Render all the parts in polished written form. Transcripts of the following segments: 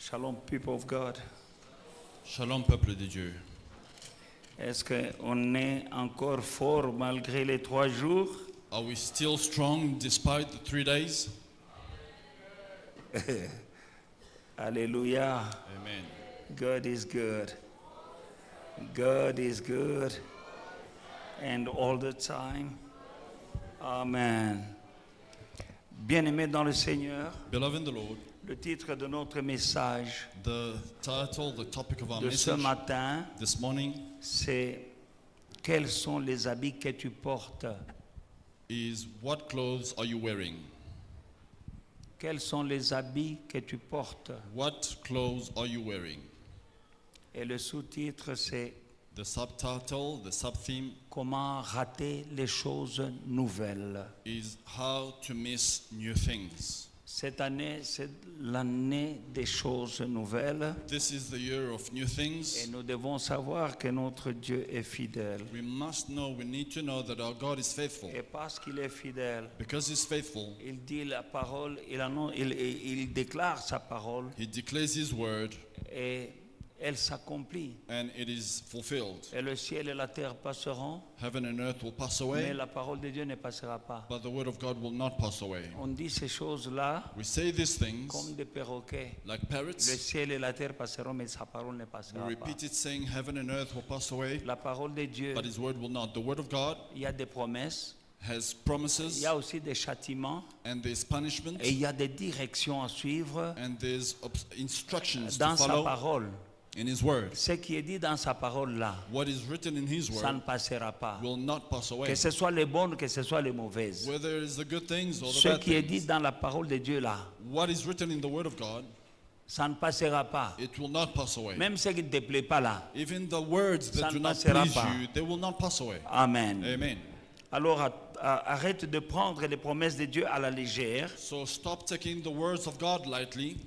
Shalom, people of God. Shalom, peuple de Dieu. Est-ce qu'on est encore fort malgré les 3 jours? Are we still strong despite the 3 days? Alléluia. Amen. God is good. God is good. And all the time. Amen. Bien-aimés dans le Seigneur, Beloved in the Lord, le titre de notre message the title, the topic of our de ce message matin, this morning c'est « Quels sont les habits que tu portes ?» is what clothes are you wearing? Quels sont les habits que tu portes? What clothes are you wearing? Et le sous-titre, c'est The subtitle, the sub-theme Comment rater les choses nouvelles. is how to miss new things. Cette année, c'est l'année des choses nouvelles. This is the year of new Et things. nous devons savoir que notre Dieu est fidèle. We need to know that our God is faithful. Et parce qu'il est fidèle, Because He's faithful, il dit la parole, il déclare sa parole He declares His word et elle s'accomplit. and it is fulfilled. Et le ciel et la terre passeront, Heaven and earth will pass mais away, la parole de Dieu ne passera pas. but the word of God will not pass away. On dit ces choses-là We say these things comme des perroquets. like Le parrots. ciel et la terre passeront, mais sa parole ne We passera pas. repeat it saying heaven and earth will pass away, La parole de Dieu, but His word will not. The word of God il y a des promesses, has il promises y a aussi des châtiments and there's punishment et il y a des directions à suivre and there's instructions to dans sa follow parole. in His word. Ce qui est dit dans sa parole là, What is written in His ça ne word passera pas. will not pass away. Que ce soit les bonnes, que ce soit les mauvaises. Whether it's the good things or the Ce bad qui est dit things, dans la parole de Dieu là, what is written in the word of God, ça ne passera pas. it will not pass away. Même ce qui ne te plaît pas là. Even the words Ça that ne do not passera please pas. you, they will not pass away. Amen. Amen. Alors arrête de prendre les promesses de Dieu à la légère. So stop taking the words of God lightly.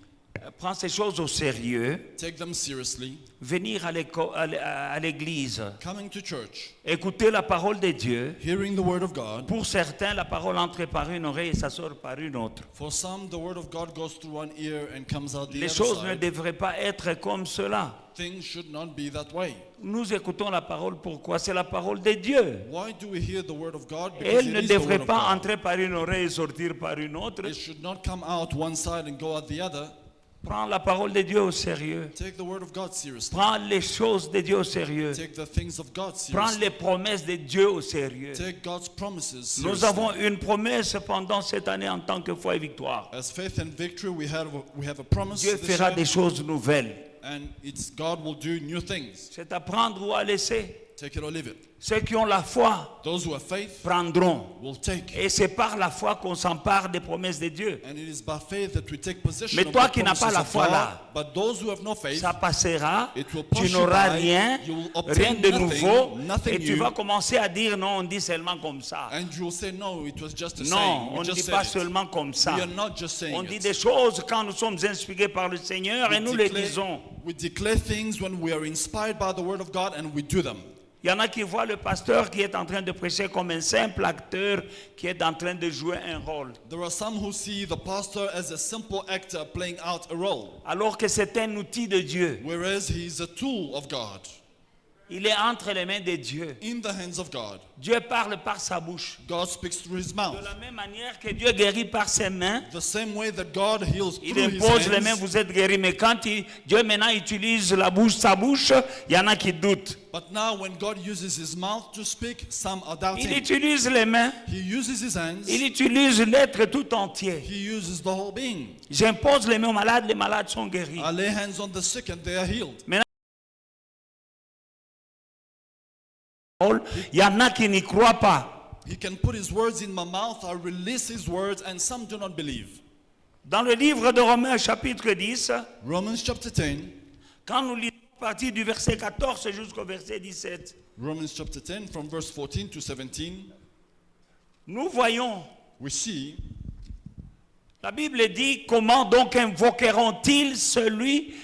Prends ces choses au sérieux. Take them seriously. Venir à l'église, Coming to church, écouter la parole de Dieu. hearing the word of God. Pour certains, la parole entre par une oreille et ça sort par une autre. For some, the word of God goes through one ear and comes out the Les other choses ne side. devraient pas être comme cela. Things should not be that way. Nous écoutons la parole, pourquoi? C'est la parole de Dieu. Why do we hear the word of God? Et Because elle it ne is the devrait word of pas God. entrer par une oreille et sortir par une autre. It should not come out one side and go out the other. Prends la parole de Dieu au sérieux. Take the word of God seriously. Prends les choses de Dieu au sérieux. Take the things of God Prends seriously. les promesses de Dieu au sérieux. Take God's promises Nous seriously. avons une promesse pendant cette année en tant que foi et victoire. As faith and victory, we have a promise Dieu this fera year, des choses nouvelles. and it's God will do new things. C'est à prendre ou à laisser. Take it or leave it. Ceux qui ont la foi Those who have faith prendront. will take. Et c'est par la foi qu'on s'empare des promesses de Dieu. And it is by faith that we take possession Mais of toi the qui n'as pas promises la of foi God. là, But those who have no faith, Ça passera, it will tu pass you n'auras by, rien, you will obtain rien de nothing, nouveau, nothing et tu new. vas commencer à dire non, on dit seulement comme ça. and you will say, no, it was just a Non, saying. on We ne just dit said pas it. seulement comme ça. We are not just saying On dit it. des choses quand nous sommes inspirés par le Seigneur et nous les disons. We declare things when we are inspired by the word of God and we do them. Il y en a qui voient le pasteur qui est en train de prêcher comme un simple acteur qui est en train de jouer un rôle. There are some who see the pastor as a simple actor playing out a role, Alors que c'est un outil de Dieu. whereas he is a tool of God, Il est entre les mains de Dieu. in the hands of God. Dieu parle par sa bouche. God speaks through his De mouth. la même manière que Dieu guérit par ses mains, The same way that God heals il through his impose les mains, hands. vous êtes guéris. Mais quand Dieu maintenant utilise la bouche, sa bouche, il y en a qui doutent. But now when God uses his mouth to speak, some are Il doubting. utilise les mains, He uses his hands. il utilise l'être tout entier. He uses the whole being. J'impose les mains aux malades, les malades sont guéris. I lay hands on the sick and they are healed. Il y en a qui n'y croient pas. He can put his words in my mouth, I release his words, and some do not believe. Dans le livre de Romains chapitre 10, Romans chapter 10, quand nous lisons à partir du verset 14 jusqu'au verset 17, Romans chapter 10 from verse 14 to 17, nous voyons, we see, la Bible dit, comment donc invoqueront-ils celui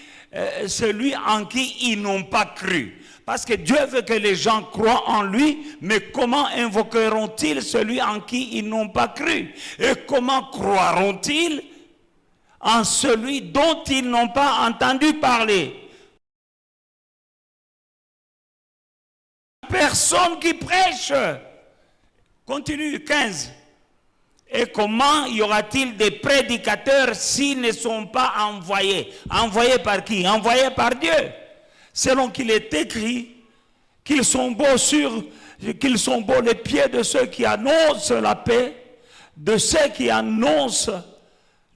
en qui ils n'ont pas cru? Parce que Dieu veut que les gens croient en lui, mais comment invoqueront-ils celui en qui ils n'ont pas cru? Et comment croiront-ils en celui dont ils n'ont pas entendu parler. Personne qui prêche. Continue, 15. Et comment y aura-t-il des prédicateurs s'ils ne sont pas envoyés? Envoyés par qui? Envoyés par Dieu. Selon qu'il est écrit qu'ils sont beaux les pieds de ceux qui annoncent la paix, de ceux qui annoncent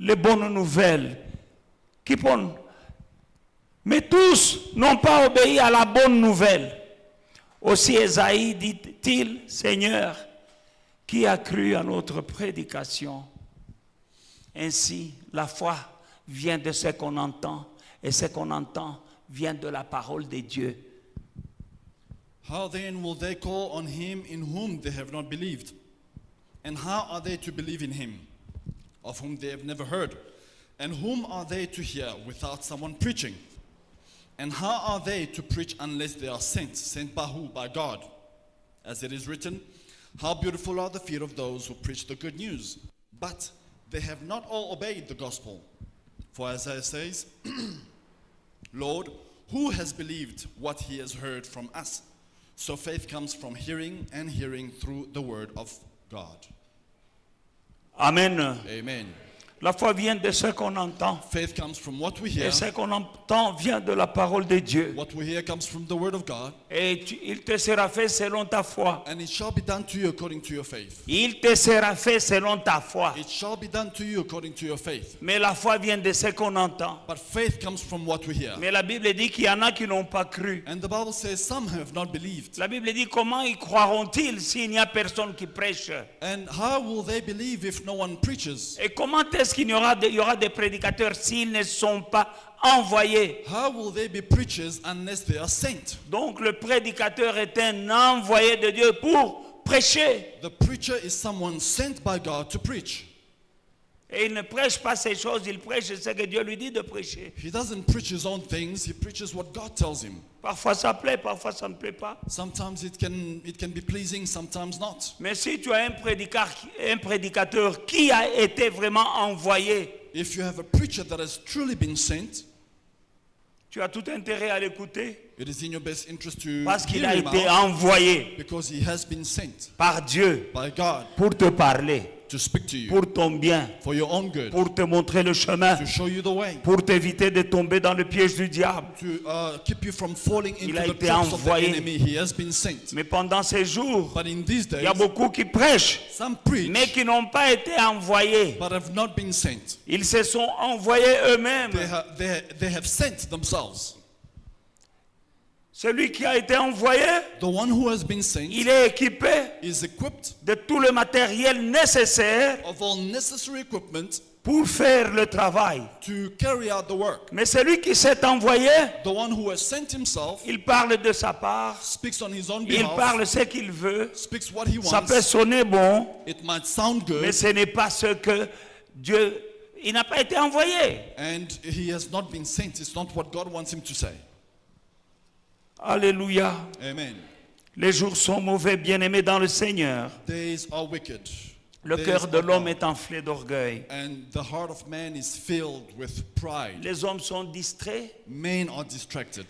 les bonnes nouvelles. Mais tous n'ont pas obéi à la bonne nouvelle. Aussi Ésaïe dit-il, Seigneur, qui a cru à notre prédication? Ainsi, la foi vient de ce qu'on entend, et ce qu'on entend vient de la parole de Dieu. How then will they call on him in whom they have not believed? And how are they to believe in him, of whom they have never heard? And whom are they to hear without someone preaching? And how are they to preach unless they are sent? Sent by who? By God. As it is written, how beautiful are the feet of those who preach the good news. But they have not all obeyed the gospel. For Isaiah says, Lord, who has believed what he has heard from us? So faith comes from hearing, and hearing through the word of God. Amen. Amen. La foi vient de ce qu'on entend. Faith comes from what we hear. Et ce qu'on entend vient de la parole de Dieu. What we hear comes from the word of God. Et il te sera fait selon ta foi. And it shall be done to you according to your faith. Il te sera fait selon ta foi. It shall be done to you according to your faith. Mais la foi vient de ce qu'on entend. But faith comes from what we hear. Mais la Bible dit qu'il y en a qui n'ont pas cru. And the Bible says some have not believed. La Bible dit comment y croiront-ils s'il n'y a personne qui prêche? And how will they believe if no one preaches? Et comment est-ce qu'il y aura des prédicateurs s'ils ne sont pas envoyés? How will they be preachers unless they are sent? Donc le prédicateur est un envoyé de Dieu pour prêcher. The preacher is someone sent by God to preach. Et il ne prêche pas ces choses, il prêche ce que Dieu lui dit de prêcher. He doesn't preach his own things, he preaches what God tells him. Parfois ça plaît, parfois ça ne plaît pas. Sometimes it can be pleasing, sometimes not. Mais si tu as un prédicateur qui a été vraiment envoyé, If you have a preacher that has truly been sent, tu as tout intérêt à l'écouter it is in your best interest to parce qu'il hear a him été out envoyé because he has been sent par Dieu by God pour te parler, to speak to you pour ton bien, for your own good, pour te montrer le chemin, to show you the way, pour t'éviter de tomber dans le piège du diable. to keep you from falling Il into a the été traps of the envoyé. enemy. He has been sent. Mais pendant ces jours, But in these il days, y a beaucoup qui prêchent, some preach mais qui n'ont pas été envoyés. but have not been sent. Ils se sont envoyés eux-mêmes. They have sent themselves. Celui qui a été envoyé, The one who has been sent il est équipé is equipped de tout le matériel nécessaire of all necessary equipment pour faire le travail. to carry out the work. Mais celui qui s'est envoyé, The one who has sent himself il parle de sa part, speaks on his own il behalf, parle ce qu'il veut. speaks what he Ça peut wants. sonner bon, It might sound mais good, ce n'est pas ce que Dieu... Il n'a pas été envoyé. and he has not been sent. It's not what God wants him to say. Alléluia. Amen. Les jours sont mauvais, bien-aimés dans le Seigneur. Days are wicked. Le Days cœur de are l'homme dark. est enflé d'orgueil. And the heart of man is filled with pride. Les hommes sont distraits. Men are distracted.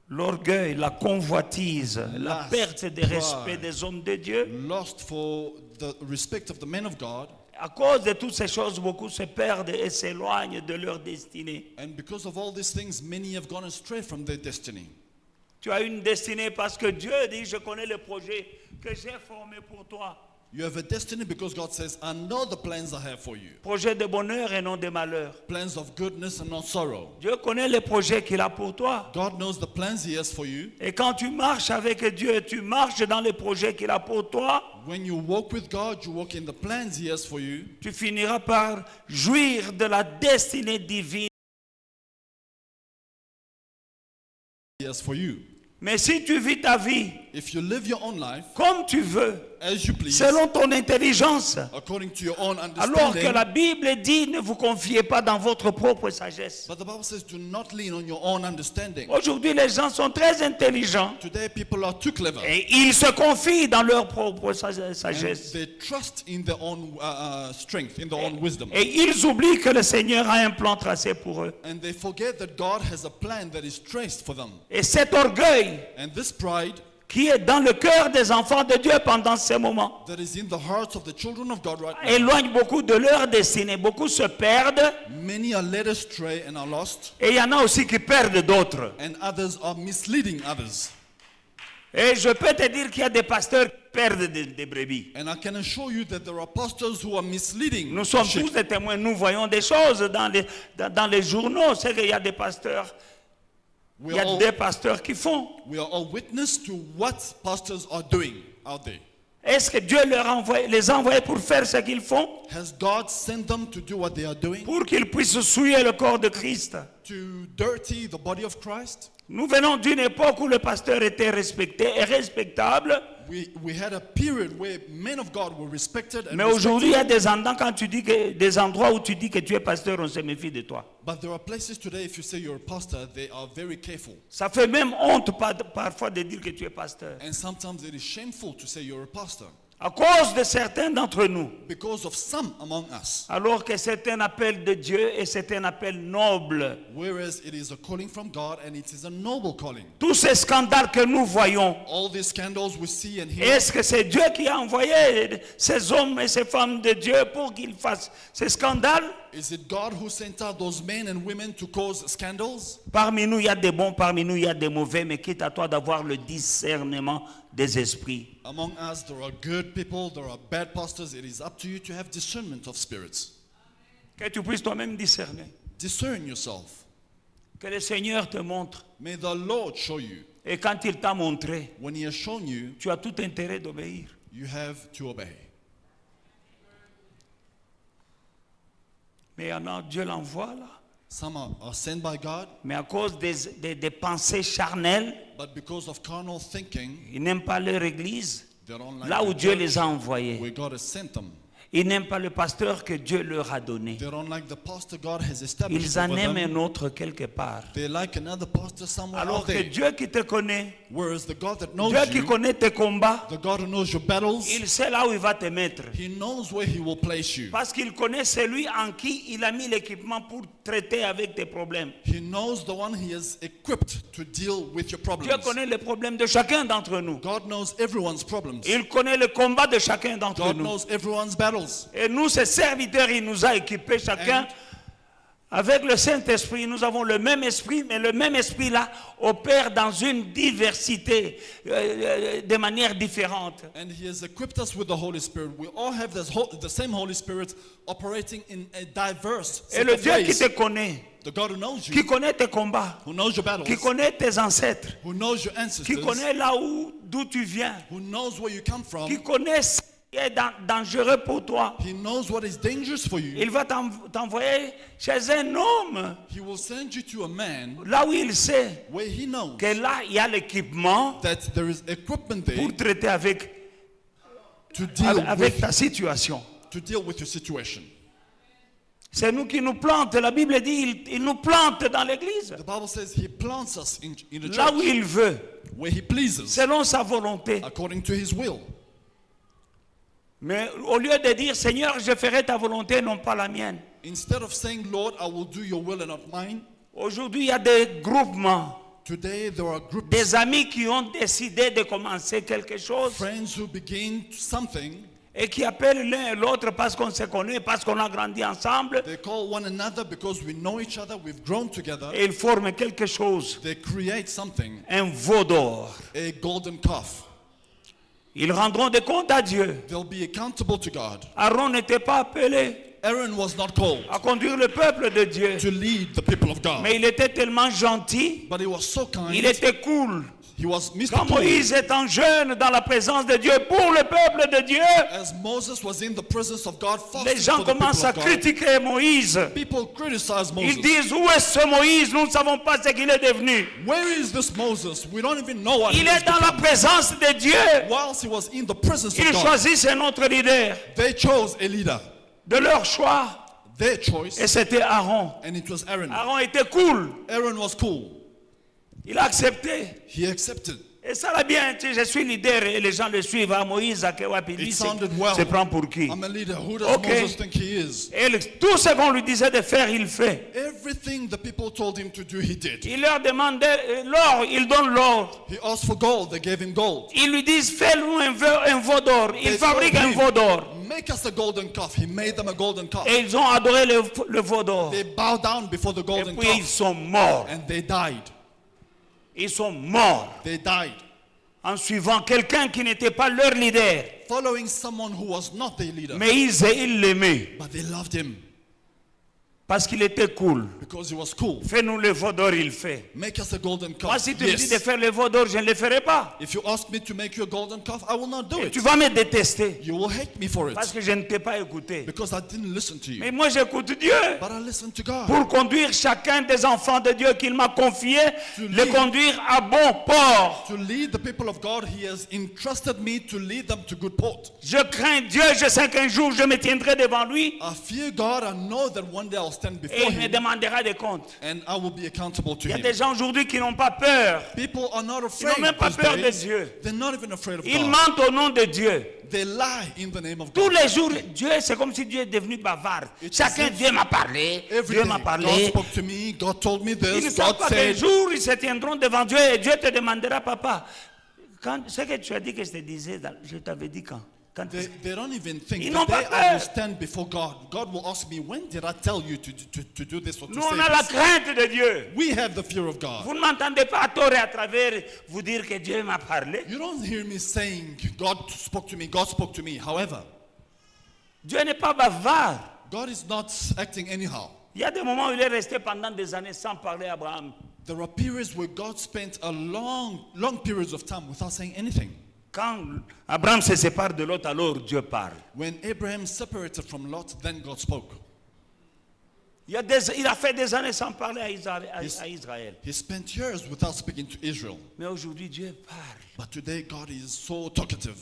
L'orgueil, la convoitise, la Lust, perte de pride. respect des hommes de Dieu. Lost for the respect of the men of God. À cause de toutes ces choses, beaucoup se perdent et s'éloignent de leur destinée. And because of all these things, many have gone astray from their destiny. Tu as une destinée parce que Dieu dit, je connais le projet que j'ai formé pour toi. You have a destiny because God says, I know the plans I have for you. Projet de bonheur et non de malheur. Plans of goodness and not sorrow. Dieu connaît les projets qu'il a pour toi. God knows the plans He has for you. Et quand tu marches avec Dieu, tu marches dans les projets qu'il a pour toi, When you walk with God, you walk in the plans He has for you. tu finiras par jouir de la destinée divine. He has for you. Mais si tu vis ta vie if you live your own life comme tu veux, as you please, selon ton intelligence, according to your own alors que understanding, la Bible dit, ne vous confiez pas dans votre propre sagesse. but the Bible says, do not lean on your own understanding. Aujourd'hui, les gens sont très intelligents Today, people are too clever. et ils se confient dans leur propre And sagesse. they trust in their own strength, in their own wisdom. Et ils oublient que le Seigneur a un plan tracé pour eux. And they forget that God has a plan that is traced for them. Et cet orgueil And this pride qui est dans le cœur des enfants de Dieu pendant ces moments that is in the hearts of the children of God right now, éloigne beaucoup de leur destinée. Beaucoup se perdent many are led astray and are lost, et il y en a aussi qui perdent d'autres. and others are misleading others. Et je peux te dire qu'il y a des pasteurs qui perdent des brebis. And I can assure you that there are pastors who are misleading Nous sommes sheep. tous des témoins, nous voyons des choses dans les journaux. C'est qu'il y a des pasteurs, il y a des pasteurs qui font. We are all witness to what pastors are doing out there. Est-ce que Dieu les a envoyés pour faire ce qu'ils font? Has God sent them to do what they are doing? Pour qu'ils puissent souiller le corps de Christ. To dirty the body of Christ? Nous venons d'une époque où le pasteur était respecté et respectable. We had a period where men of God were respected and Mais aujourd'hui, il y a respected. des endroits où tu dis que tu es pasteur, on se méfie de toi. But there are places today, if you say you're a pastor, they are very careful. Ça fait même honte parfois de dire que tu es pasteur. And sometimes it is shameful to say you're a pastor À cause de certains d'entre nous. because of some among us. Alors que c'est un appel de Dieu et c'est un appel noble. Whereas it is a calling from God and it is a noble calling. Tous ces scandales que nous voyons, All these scandals we see and hear, est-ce que c'est Dieu qui a envoyé ces hommes et ces femmes de Dieu pour qu'ils fassent ces scandales? is it God who sent out those men and women to cause scandals? Parmi nous, il y a des bons, parmi nous, il y a des mauvais, mais quitte à toi d'avoir le discernement des esprits. Among us, there are good people, there are bad pastors. It is up to you to have discernment of spirits. Que tu puisses toi-même discerner. Discern yourself. Que le Seigneur te montre. May the Lord show you. Et quand il t'a montré, When He has shown you, tu as tout intérêt d'obéir. you have to obey. Mais il y en a, Dieu l'envoie là. Some are sent by God, Mais à cause des pensées charnelles, but because of carnal thinking, ils n'aiment pas leur église, they don't like là où the Dieu church les a envoyés. where God has sent them. Ils n'aiment pas le pasteur que Dieu leur a donné. They don't like the pastor God has established Ils en over aiment them. un autre quelque part. They like another pastor somewhere Alors out que there. Dieu qui te connaît, Whereas the God that knows Dieu qui you, connaît tes combats, the God who knows your battles, il sait là où il va te mettre. He knows where He will place you. Parce qu'il connaît celui en qui il a mis l'équipement pour traiter avec tes problèmes. He knows the one He has equipped to deal with your Dieu problems. connaît les problèmes de chacun d'entre nous. God knows everyone's problems. Il connaît le combat de chacun d'entre God nous. knows everyone's battles. Et nous, ses serviteurs, il nous a équipés chacun avec le Saint-Esprit. Nous avons le même esprit, mais le même esprit-là opère dans une diversité de manières différentes. And He has equipped us with the Holy Spirit. We all have the same Holy Spirit operating in a diverse Et set le of Dieu qui ways. te connaît, The God who knows qui you, connaît tes combats, who knows your qui battles, connaît tes ancêtres, who knows your qui ancestors, connaît là d'où tu viens, who knows where you come from, qui connaît ce qui est dangereux pour toi. He knows what is dangerous for you. Il va t'envoyer chez un homme, He will send you to a man là où il sait where he knows que là, il y a l'équipement that there is equipment there pour traiter avec to deal ta situation. with your situation. C'est nous qui nous plante. La Bible dit il nous plante dans l'église. The Bible says He plants us in the Là où church il veut, where He pleases selon sa volonté. according to His will. Mais au lieu de dire Seigneur, je ferai ta volonté, non pas la mienne. Instead of saying, Lord, I will do your will and not mine, Aujourd'hui, il y a des groupements, today there are groups, des amis qui ont décidé de commencer quelque chose friends who begin something. et qui appellent l'un et l'autre parce qu'on se connaît, parce qu'on a grandi ensemble, They call one another because we know each other, we've grown together. et ils forment quelque chose, They create something, un veau d'or. a golden calf. Ils rendront des comptes à Dieu. They'll be accountable to God. Aaron n'était pas appelé Aaron was not called à conduire le peuple de Dieu, to lead the people of God, mais il était tellement gentil, but he was so kind, il était cool. He was Mr. Quand Cool. Moïse étant jeune dans la présence de Dieu, pour le peuple de Dieu, As Moses was in the presence of God, les fasting gens for the people commencent à of God, critiquer Moïse. people criticize Ils Moses. disent, où est ce Moïse? Nous ne savons pas ce qu'il est devenu. Where is this Moses? We don't even know what Il he has est dans la become. présence de Dieu. Whilst he was in the presence Ils of God, choisissent un autre leader they chose a leader. de leur choix. Their choice, Et c'était Aaron. and it was Aaron. Aaron était cool. Aaron was cool. Il a accepté. He accepted. Et ça va bien, tu sais, je suis leader et les gens le suivent. À Moïse, à Kewapi, lui, It sounded well. se prend pour qui? I'm a leader. Who does Okay. Moses think he is? Et tout ce qu'on lui disait de faire, il fait. Everything the people told him to do, he did. Il leur demandait l'or, il donne l'or. He asked for gold. They gave him gold. Ils lui disent, fais-nous un veau d'or. Il They fabrique told un him, veau d'or. Make us a golden calf. He made them a golden calf. Et ils ont adoré le veau d'or. They bowed down before the Et golden puis ils calf, sont morts. and they died. Ils sont morts They died. en suivant quelqu'un qui n'était pas leur leader. Following someone who was not their leader. Mais ils l'aimaient But they loved him parce qu'il était cool. because he was cool. Fais-nous le veau d'or, il fait. Make us a golden Moi, calf. si tu me dis de Yes. faire le veau d'or, je ne le ferai pas. If you ask me to make you a golden calf, I will not do Et it. tu vas me détester You will hate me for parce it que je ne t'ai pas écouté. because I didn't listen to you. Mais moi, j'écoute Dieu But I listened to God pour conduire chacun des enfants de Dieu qu'il m'a confié, To le lead. conduire à bon port. to lead the people of God. He has entrusted me to lead them to good port. Je crains Dieu, je sais qu'un jour je me tiendrai devant lui I fear God. I know that one day I'll stand et before il me Him demandera des comptes. and I will be accountable to Il y a Him. des gens aujourd'hui qui n'ont pas peur. People are not Ils afraid. n'ont même pas these peur de days. Dieu. They're not even afraid of Ils God. mentent au nom de Dieu. They lie in the name of Tous God. les jours, Dieu, c'est comme si Dieu est devenu bavard. It's Chacun, as if Dieu m'a parlé, Every Dieu day, m'a God parlé. spoke to me. God told me Ils ne this. savent God pas qu'un said. jour, ils se tiendront devant Dieu et Dieu te demandera, papa, ce que tu as dit que je te disais, je t'avais dit quand? They don't even think Ils that n'ont pas they I will peur. stand before God. God will ask me, when did I tell you to do this or to Nous, say on a la this? crainte de Dieu. We have the fear of God. Vous ne m'entendez pas à tort et à travers vous dire que Dieu m'a parlé. You don't hear me saying, God spoke to me, God spoke to me. However, Dieu n'est pas bavard. God is not acting anyhow. Il y a des moments où il est resté pendant des années sans parler à Abraham. There are periods where God spent a long periods of time without saying anything. Quand Abraham se sépare de Lot, alors Dieu parle. When Abraham separated from Lot, then God spoke. Il a fait des années sans parler à Israël. He spent years without speaking to Israel. Mais aujourd'hui, Dieu parle. But today, God is so talkative.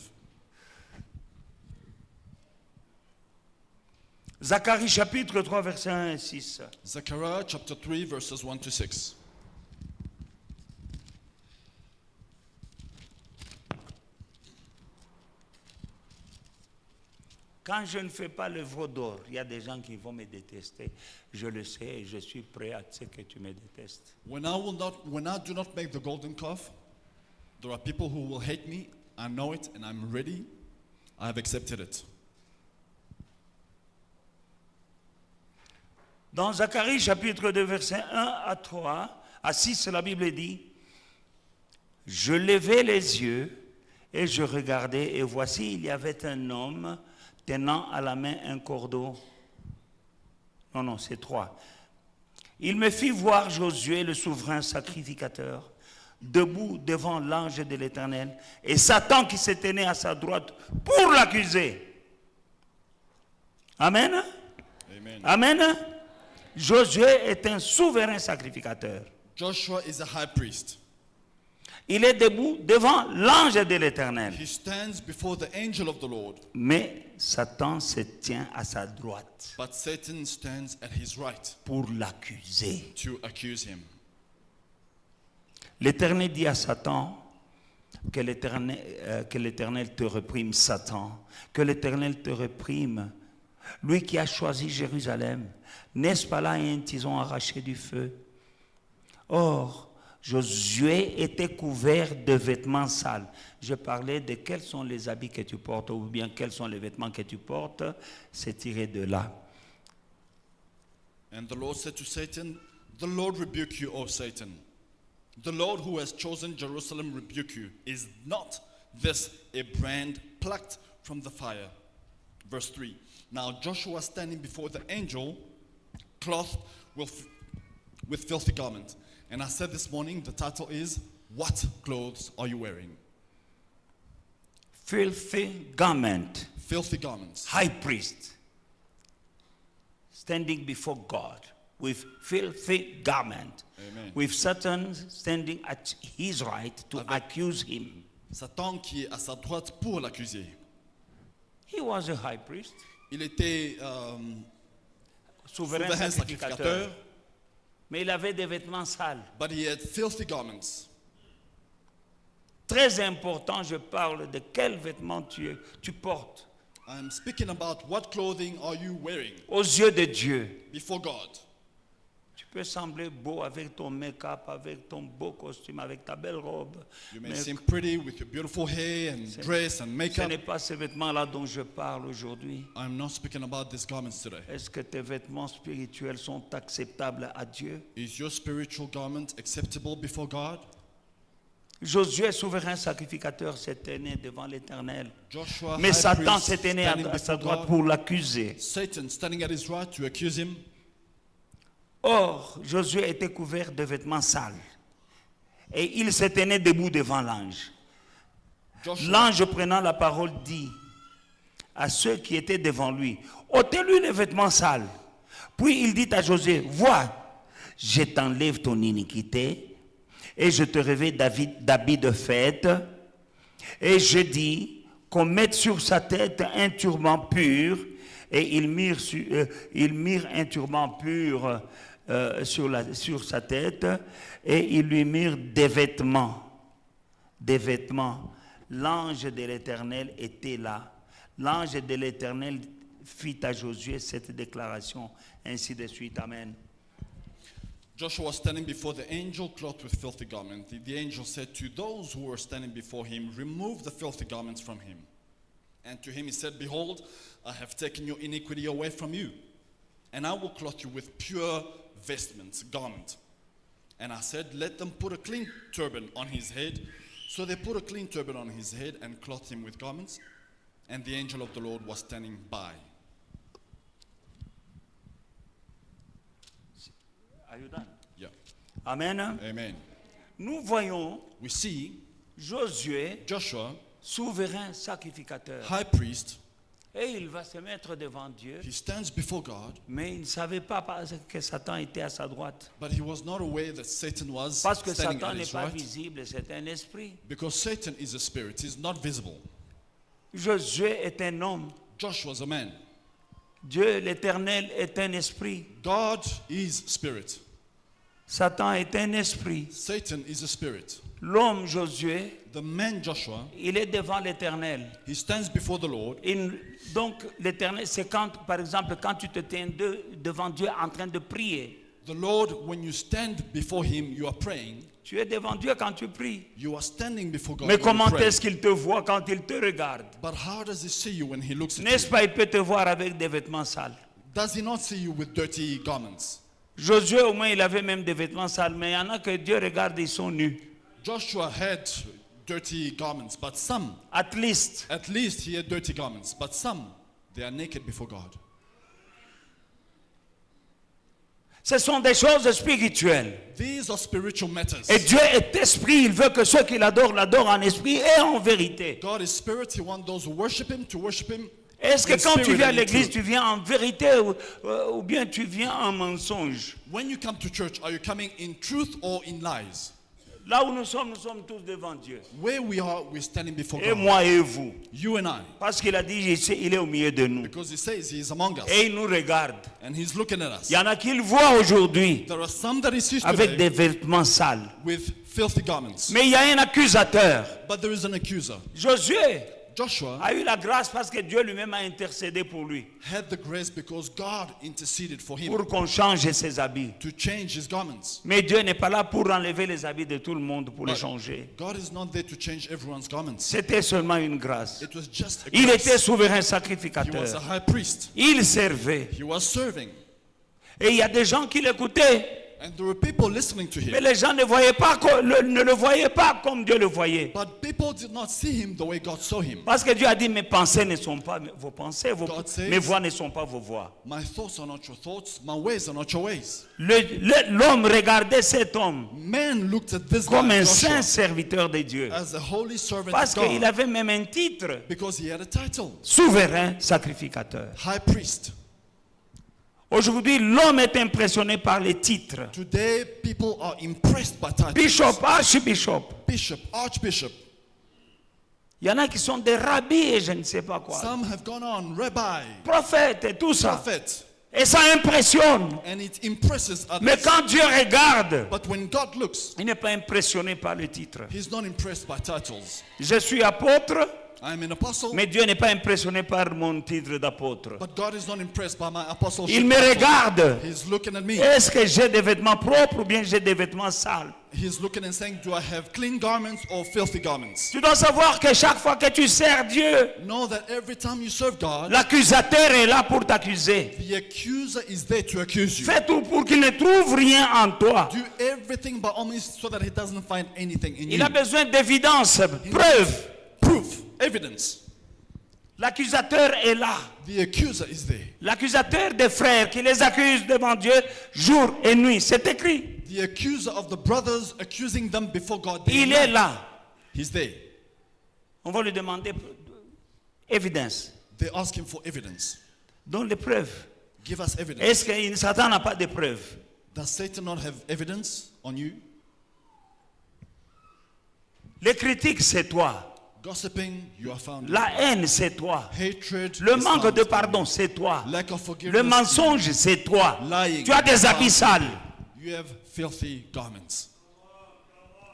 Zacharie chapitre 3, verset 1 et 6. Zechariah chapter 3, verses 1 to 6. Quand je ne fais pas le veau d'or, il y a des gens qui vont me détester. Je le sais et je suis prêt à ce que tu me détestes. When I do not make the golden calf, there are people who will hate me. I know it and I'm ready. I have accepted it. Dans Zacharie chapitre 2, verset 1 à 3, à 6, la Bible dit, « Je levai les yeux et je regardai, et voici, il y avait un homme tenant à la main un cordeau. » Non, c'est 3. « Il me fit voir Josué, le souverain sacrificateur, debout devant l'ange de l'Éternel, et Satan qui se tenait à sa droite pour l'accuser. » Amen. Amen. Amen. Josué est un souverain sacrificateur. Joshua is a high priest. Il est debout devant l'ange de l'Éternel. He stands before the angel of the Lord. Mais Satan se tient à sa droite But Satan stands at his right pour l'accuser. to accuse him. L'Éternel dit à Satan que l'Éternel te réprime, Satan. Que l'Éternel te réprime. Lui qui a choisi Jérusalem. N'est-ce pas là un tison arraché du feu? Or, Josué était couvert de vêtements sales. Je parlais de quels sont les habits que tu portes ou bien quels sont les vêtements que tu portes. C'est tiré de là. And the Lord said to Satan, "The Lord rebuke you, O Satan. The Lord who has chosen Jerusalem rebuke you. Is not this a brand plucked from the fire?" Verse 3. Now Joshua standing before the angel, clothed with filthy garment. And I said this morning, the title is, What clothes are you wearing? Filthy garment. Filthy garments. High priest standing before God with filthy garment. Amen. With Satan standing at his right to accuse him. Satan qui est à sa droite pour l'accuser. He was a high priest. Il était Souverain souverain sacrificateur. sacrificateur, Mais il avait des vêtements sales. but he had filthy garments. Très important, je parle de quels vêtements tu portes I'm speaking about what clothing are you wearing aux yeux de Dieu. before God. Tu peux sembler beau avec ton make-up, avec ton beau costume, avec ta belle robe. You may Mais seem pretty with your beautiful hair and dress and ce makeup. n'est pas ces vêtements-là dont je parle aujourd'hui. I'm not speaking about these garments today. Est-ce que tes vêtements spirituels sont acceptables à Dieu? Is your spiritual garment acceptable before God? Josué, souverain sacrificateur, s'est tenu devant l'Éternel. Joshua, Mais high Satan priest, s'est tenu standing à sa before droite God. pour l'accuser. Satan standing at his right to accuse him. Or, Josué était couvert de vêtements sales. Et il se tenait debout devant l'ange. Joshua, L'ange prenant la parole dit à ceux qui étaient devant lui, ôtez-lui les vêtements sales. Puis il dit à Josué, vois, je t'enlève ton iniquité et je te revêts d'habits de fête. Et je dis qu'on mette sur sa tête un turban pur. Et il mire un turban pur sur sa tête. Et il lui mire des vêtements. Des vêtements. L'ange de l'Éternel était là. L'ange de l'Éternel fit à Josué cette déclaration, ainsi de suite. Amen. Joshua was standing before the angel clothed with filthy garments. The angel said to those who were standing before him, remove the filthy garments from him. And to him he said, behold, I have taken your iniquity away from you, and I will clothe you with pure vestments, garment. And I said, let them put a clean turban on his head. So they put a clean turban on his head and clothed him with garments. And the angel of the Lord was standing by. Are you done? Yeah. Amen. Amen. Nous voyons We see Josué, Joshua, souverain sacrificateur. high priest, Et il va se mettre devant Dieu. he stands before God, Mais il ne savait pas que Satan était à sa droite. but he was not aware that Satan was Parce que standing Satan at n'est his pas right. visible, c'est un esprit. Because Satan is a spirit, he's not visible. Josué est un homme. Joshua is a man. Dieu, l'Éternel, est un esprit. God is spirit. Satan est un esprit. Satan is a spirit. L'homme Josué, The man Joshua, il est devant l'Éternel. he stands before the Lord. Donc l'Éternel, c'est quand, par exemple, quand tu te tiens devant Dieu en train de prier. The Lord, when you stand before him, you are praying. Tu es devant Dieu quand tu pries. You are standing before God Mais when you comment pray. est-ce qu'il te voit quand il te regarde? But how does he see you when he looks at N'est-ce you? pas, il peut te voir avec des vêtements sales. Does he not see you with dirty garments? Josué, au moins, il avait même des vêtements sales, mais il y en a que Dieu regarde, ils sont nus. Joshua had dirty garments, but some, At least. at least he had dirty garments, but some, they are naked before God. Ce sont des choses spirituelles. These are spiritual matters. Et Dieu est esprit, il veut que ceux qui l'adorent, l'adorent en esprit et en vérité. God is spirit. He wants those who worship him to worship him. Est-ce que in quand tu spirit viens à and in l'église, truth. tu viens en vérité ou bien tu viens en mensonge? When you come to church, are you coming in truth or in lies? Là où nous sommes tous devant Dieu. Where we are, we're standing before Et God. moi et vous. You and I. Parce qu'il a dit, il est au milieu de nous. Because he says he is among us. Et il nous regarde. And he's looking at us. Il y en a qui le voient aujourd'hui There are some that he sees avec today des vêtements sales. with filthy garments. Mais il y a un accusateur. But there is an accuser. Josué Joshua a eu la grâce parce que Dieu lui-même a intercédé pour lui. had the grace because God interceded for him Pour qu'on change ses habits. to change his garments. Mais Dieu n'est pas là pour enlever les habits de tout le monde pour les But changer. God is not there to change everyone's garments. C'était seulement une grâce. It was just a Il grace. était souverain He was a sacrificateur. high priest. Il servait. He was serving. Et il y a des gens qui l'écoutaient. And there were people listening to Mais him. les gens ne le voyaient pas comme Dieu le voyait. But people did not see him the way God saw him. Parce que Dieu a dit, mes pensées ne sont pas vos pensées, God says, mes voix ne sont pas vos voix. My thoughts are not your thoughts, my ways are not your ways. L'homme regardait cet homme Man looked at this comme guy, un Joshua, saint serviteur de Dieu. as a holy servant Parce of qu'il God, avait même un titre, because he had a title, souverain sacrificateur. high priest. Aujourd'hui, l'homme est impressionné par les titres. Today, people are impressed by titles. Bishop, archbishop. Bishop, archbishop. Il y en a qui sont des rabbis et je ne sais pas quoi. Some have gone on, rabbi, Prophètes et tout ça. prophet, Et ça impressionne. and it impresses Mais others. quand Dieu regarde, But when God looks, il n'est pas impressionné par le titre. he's not impressed by titles. Je suis apôtre, I'm an apostle, mais Dieu n'est pas impressionné par mon titre d'apôtre. but God is not impressed by my apostleship. Il me regarde. He's looking at me. Est-ce que j'ai des vêtements propres ou bien j'ai des vêtements sales? He's looking and saying, do I have clean garments or filthy garments? Tu dois savoir que chaque fois que tu sers Dieu, Know that every time you serve God, l'accusateur est là pour t'accuser. the accuser is there to accuse you. Fais tout pour qu'il ne trouve rien en toi. Do everything by all means so that he doesn't find anything in Il you. a besoin d'évidence, preuve. Proof, evidence. L'accusateur est là. The accuser is there. L'accusateur des frères qui les accuse devant Dieu jour et nuit. C'est écrit. The accuser of the brothers accusing them before God. Il est là. He's there. On va lui demander évidence. They ask him for evidence. Donne les preuves. Give us evidence. Est-ce que Satan n'a pas de preuves? Does Satan not have evidence on you? Les critiques, c'est toi. Gossiping, you are found. La haine, c'est toi. Hatred, Le is manque found. de pardon, c'est toi. Lack of Le forgiveness. mensonge, c'est toi. Lying. Tu as des habits sales. You have filthy garments.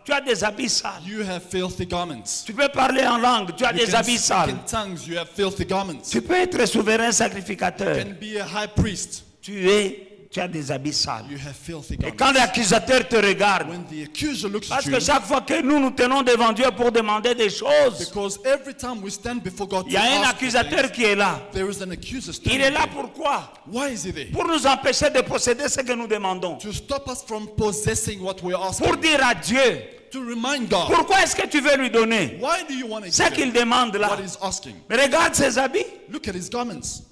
Tu as des habits sales. You have filthy garments. Tu peux parler en langue, tu as You des can habits speak sales. in tongues. You have filthy garments. Tu peux être souverain You sacrificateur. can be a high priest. Tu as des habits sales. You have filthy Et garments. quand l'accusateur te regarde, When the accuser looks at parce you, que chaque fois que nous nous tenons devant Dieu pour demander des choses, because every time we stand before God il to y a un ask for accusateur things, qui est là. there is an accuser Il standing est là there. pourquoi? Why is he there? Pour nous empêcher de posséder ce que nous demandons. To stop us from possessing what we are asking. Pour dire à Dieu, To remind God. pourquoi est-ce que tu veux lui donner Why do you want to ce give qu'il him demande là? what he's asking? Mais regarde ses habits. Look at his garments.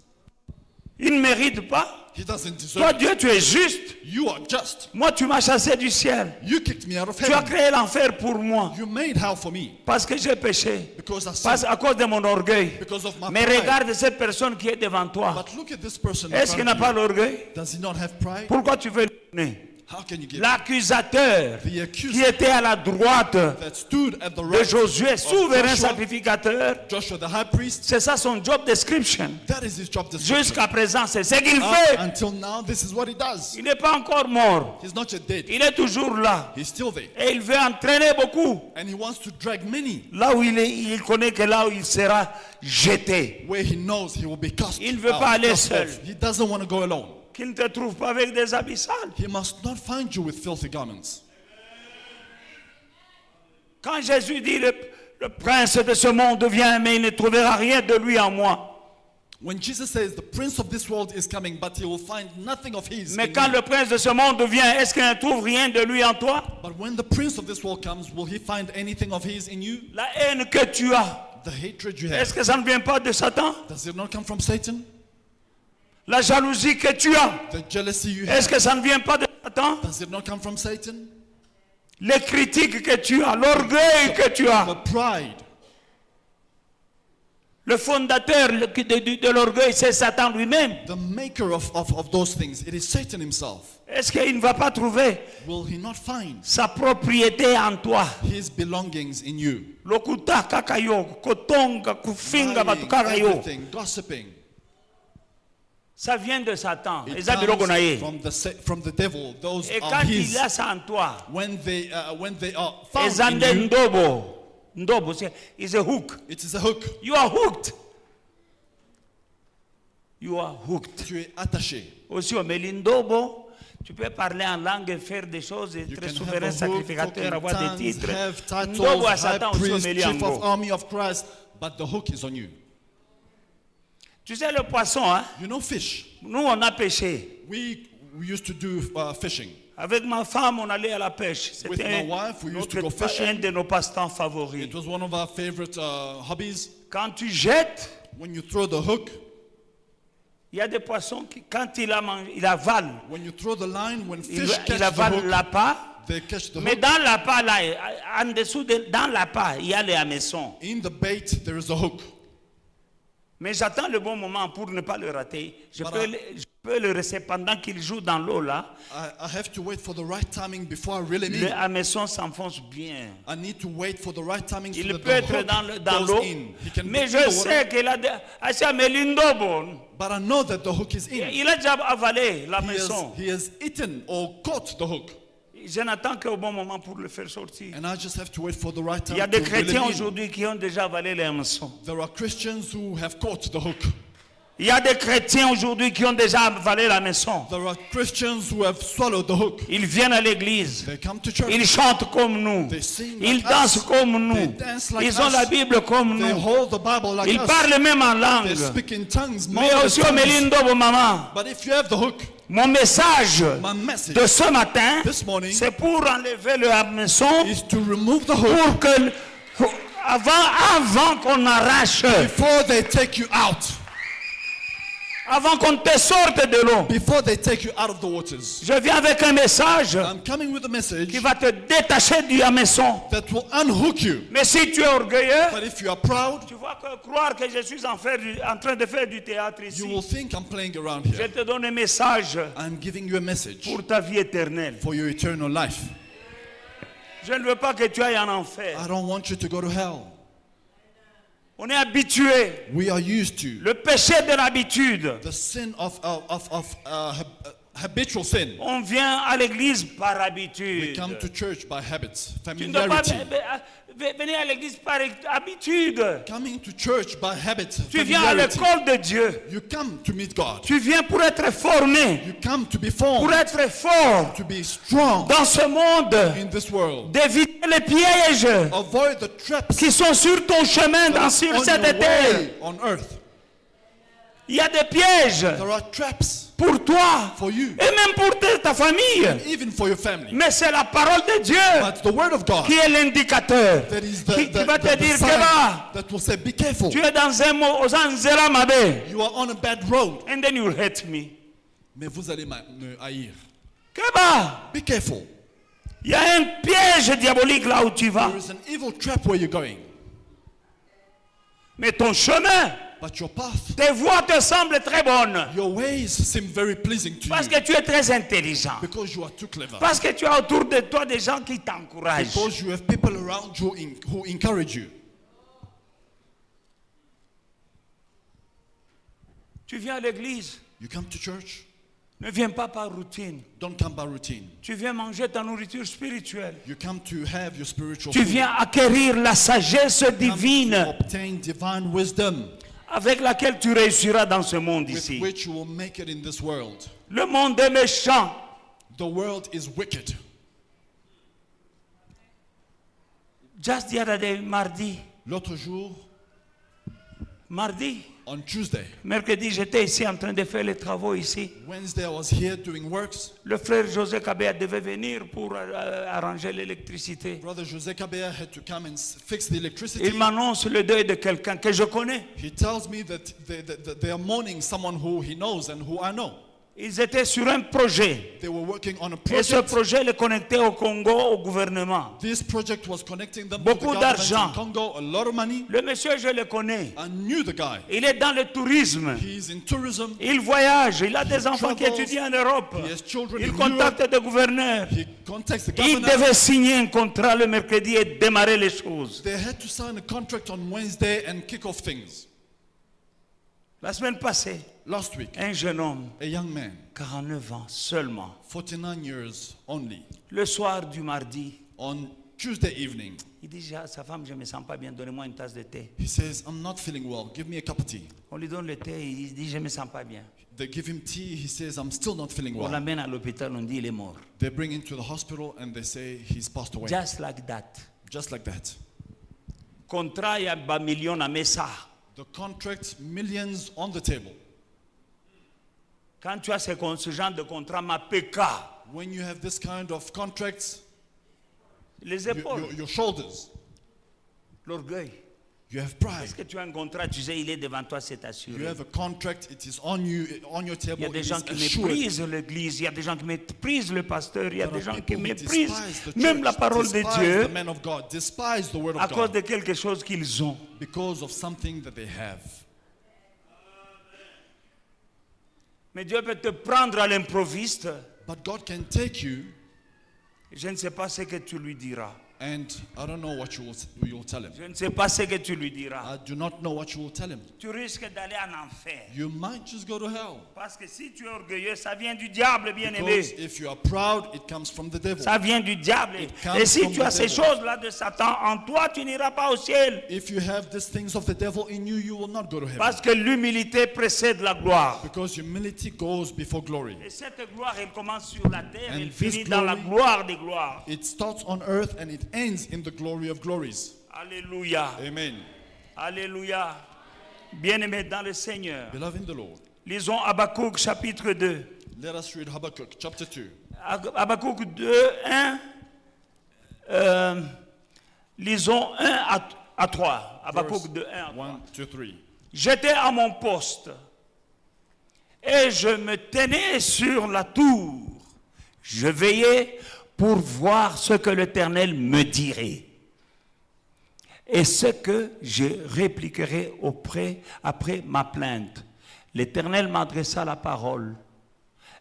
Il ne mérite pas. He doesn't Toi, deserve it. Dieu, tu es juste. You are just. Moi, tu m'as chassé du ciel. You kicked me out of Tu as heaven. créé l'enfer pour moi. You made hell for me Parce que j'ai péché. because I Pas sinned. à cause de mon orgueil. Because of my Mais pride. regarde cette personne qui est devant toi. But look at this person. in Est-ce qu'il front n'a of pas you. l'orgueil? Does he not have pride? Pourquoi tu veux lui donner? How can you give? L'accusateur The qui accuser était à la droite that stood at the de right Josué, of souverain Joshua, sacrificateur, Joshua the high priest. c'est ça son job description. That is his job description. Jusqu'à présent, c'est ce qu'il Up fait. until now, this is what he does. Il n'est pas encore mort. He's not yet dead. Il est toujours là. He's still there. Et il veut entraîner beaucoup. And he wants to drag many Là où il est, il connaît que là où il sera jeté. where he knows he will be cast Il ne veut out, pas aller cast seul. off. He doesn't want to go alone. Qu'il ne te trouve pas avec des habits sales. He must not find you with filthy garments. Quand Jésus dit le prince de ce monde vient, mais il ne trouvera rien de lui en moi. When Jesus says the prince of this world is coming, but he will find nothing of his Mais in quand me. le prince de ce monde vient, est-ce qu'il ne trouve rien de lui en toi? But when the prince of this world comes, will he find anything of his in you? La haine que tu as, The hatred you est-ce have, que ça ne vient pas de Satan? does it not come from Satan? La jalousie que tu as, The jealousy you est-ce have, que ça ne vient pas de Satan? does it not come from Satan? Les critiques que tu as, l'orgueil que tu as, The pride. le fondateur de l'orgueil, c'est Satan lui-même. The maker of those things, it is Satan himself. Est-ce qu'il ne va pas trouver Will he not find sa propriété en toi? his belongings in you? Lokuta kakayo, kotonga, kufinga, Lying, batukarayo. everything, gossiping. Ça vient de Satan. It Eza biloko na ye. comes from the devil. Those Et are quand il his. a ça en toi, When they are found eza in nde you, ndobo. Ndobo, it's a hook. it is a hook. You are hooked. You are hooked. Tu es attaché. Aussi, au Melindobo, tu peux parler en langue et faire des choses, You être can have souverain a hook, sacrificateur, talk avoir in des tongues, titres. have Ndobo à titles, high Satan aussi au priest, chief of Meliango. army of Christ, but the hook is on you. Tu sais, le poisson, hein? You know fish. Nous, on a pêché. We used to do fishing. Avec ma femme, on allait à la pêche. With my C'était wife, we used to go fishing. un de nos passe-temps favoris. It was one of our favorite hobbies. Quand tu jettes, When you throw the hook, il y a des poissons qui, quand il avale, when you throw the line, when il fish catch the avale hook, l'appât. they catch the Mais hook. dans l'appât, là, en dessous, dans l'appât, il y a les hameçons. In the bait, there is a hook. Mais j'attends le bon moment pour ne pas le rater. Je But peux le rester pendant qu'il joue dans l'eau là. I have to wait for the right timing before I really Le need. hameçon s'enfonce bien. I need to wait for the right timing so Il that peut the être hook dans goes l'eau. in. He can Mais be je in the sais water, qu'il a bon. but I know that the hook is in. Il a déjà avalé He l'hameçon. has eaten or caught the hook. Je n'attends qu'au bon moment pour le faire sortir. And I just have to wait for the right Il time y a to des reel chrétiens it in. aujourd'hui qui ont déjà avalé les hameçons. There are Christians who have caught the hook. Il y a des chrétiens aujourd'hui qui ont déjà avalé la maison. There are Christians who have swallowed the hook. Ils viennent à l'église. They come to church. Ils chantent comme nous. They sing Ils like dansent us. comme nous. They dance like Ils ont us. la Bible comme They nous. hold the Bible like Ils us. parlent même en They langue. speak in tongues. Mais multiple aussi au tongues. Melindo, maman. But if you have the hook, Mon message my message de ce matin, this morning c'est pour enlever le hameçon is to remove the hook pour que avant qu'on arrache, before they take you out. avant qu'on te sorte de l'eau. Before they take you out of the waters. Je viens avec un message I'm coming with a message qui va te détacher du hameçon. that will unhook you. Mais si tu es orgueilleux, But if you are proud, tu vas croire que je suis en train de faire du théâtre ici. you will think I'm playing around Je here. te donne un message I'm giving you a message pour ta vie éternelle. for your eternal life. Je ne veux pas que tu ailles en enfer. I don't want you to go to hell. On est habitué. We are used to Le péché de l'habitude. the sin of habitual sin. On vient à l'église par We habitude. come to church by habits, Tu ne dois pas familiarity. venir à l'église par habitude. Coming to church by habit, Tu viens à familiarity. l'école de Dieu. You come to meet God. Tu viens pour être formé, You come to be pour formed, être fort to be strong dans ce monde, in this world. d'éviter les pièges Avoid the traps qui sont sur ton chemin that sur are on cette your terre. way on earth. Il y a des pièges There are traps pour toi for you, et même pour ta famille. even for your family. Mais c'est la parole de Dieu But the word of God qui est l'indicateur. that is Qui va te dire que sign va, that will say, be careful. tu es dans un mot, aux Anzela Mabe, You are on a bad road. and then you'll hate me. Mais vous allez me haïr. Que va, Be careful. il y a un piège diabolique là où tu vas. There is an evil trap where you're going. Mais ton chemin, But your path, tes voies te semblent très bonnes. your ways seem very pleasing to Parce you. que tu es très intelligent. Because you are too clever. Parce que tu as autour de toi des gens qui t'encouragent. Because you have people around you who encourage you. Tu viens à l'église, You come to church, ne viens pas par routine. don't come by routine. Tu viens manger ta nourriture spirituelle. You come to have your spiritual Tu food. viens acquérir la sagesse Come to divine obtain divine wisdom avec laquelle tu réussiras dans ce monde with ici. which you will make it in this world. Le monde est méchant. The world is wicked. Just the other day, L'autre jour, mardi, on Tuesday, mercredi, j'étais ici en train de faire les travaux ici. Wednesday I was here doing works. Le frère José Kabea devait venir pour arranger l'électricité. Brother Jose Cabea had to come and fix the electricity. Il m'annonce le deuil de quelqu'un que je connais. He tells me that they are mourning someone who he knows and who I know. Ils étaient sur un projet. They were working on a Et ce project. projet les connectait au Congo, au gouvernement. This project was connecting them to the Beaucoup government d'argent. in Congo, a lot of money. Le monsieur, je le connais. I knew the guy. Il est dans le tourisme. He's in tourism. Il voyage. Il a des enfants qui travels. étudient en Europe. He has children Il in contacte des gouverneurs. He contacts the Il governor. devait signer un contrat le mercredi et démarrer les choses. They had to sign a contract on Wednesday and kick off things. La semaine passée, Last week, un jeune homme, a young man, 49 ans seulement, 49 years only, le soir du mardi, on Tuesday evening, il dit à sa femme, je ne me sens pas bien, donnez-moi une tasse de thé. he says, I'm not feeling well. Give me a cup of tea. On lui donne le thé, il dit, je ne me sens pas bien. They give him tea. He says, I'm still not feeling On well. l'amène à l'hôpital, on dit, il est mort. They bring him to the hospital and they say he's passed away. Just like that. Just like that. Contrat ya ba million à Messa. The contract, millions on the table. Quand tu as ce genre de contrat, ma PK, when you have this kind of contracts, Les épaules, your shoulders, l'orgueil. you have pride. Est-ce que tu as un contrat, tu sais, il est devant toi, c'est You assuré. have a contract, it is on you, on your Il y a table, des it gens is qui assured. méprisent l'église, il y a des gens qui méprisent le pasteur, il y a There des are gens qui people who méprisent despise the même la church, parole de despise Dieu the man of God, despise the word à of cause God de quelque chose qu'ils ont. because of something that they have. Mais Dieu peut te prendre à l'improviste. But God can take you, Je ne sais pas ce que tu lui diras. and I don't know what you'll tell him. Je ne sais pas ce que tu lui diras. I do not know what you will tell him. Tu risques d'aller en enfer. You might just go to hell. Parce que si tu es orgueilleux, ça vient du diable, bien Because aimé. if you are proud, it comes from the devil. Ça vient du diable. comes Et si from tu the as ces devil. choses-là de Satan en toi, tu n'iras pas au ciel. If you have these things of the devil in you, you will not go to heaven. Parce que l'humilité précède la gloire. Because humility goes before glory. Et cette gloire, elle commence sur la terre, And elle this finit dans la glory- gloire des gloires. It starts on earth and it ends in the glory of glories. Alléluia. Amen. Alléluia. Bien-aimés dans le Seigneur. Beloved in the Lord, Lisons Habakkuk chapitre 2. let us read Habakkuk chapter 2. Habakkuk 2, 1. Lisons 1 à 3. Habakkuk 2, 1 à 3. 1, 2, 3. J'étais à mon poste et je me tenais sur la tour. Je veillais pour voir ce que l'Éternel me dirait et ce que je répliquerai après ma plainte. L'Éternel m'adressa la parole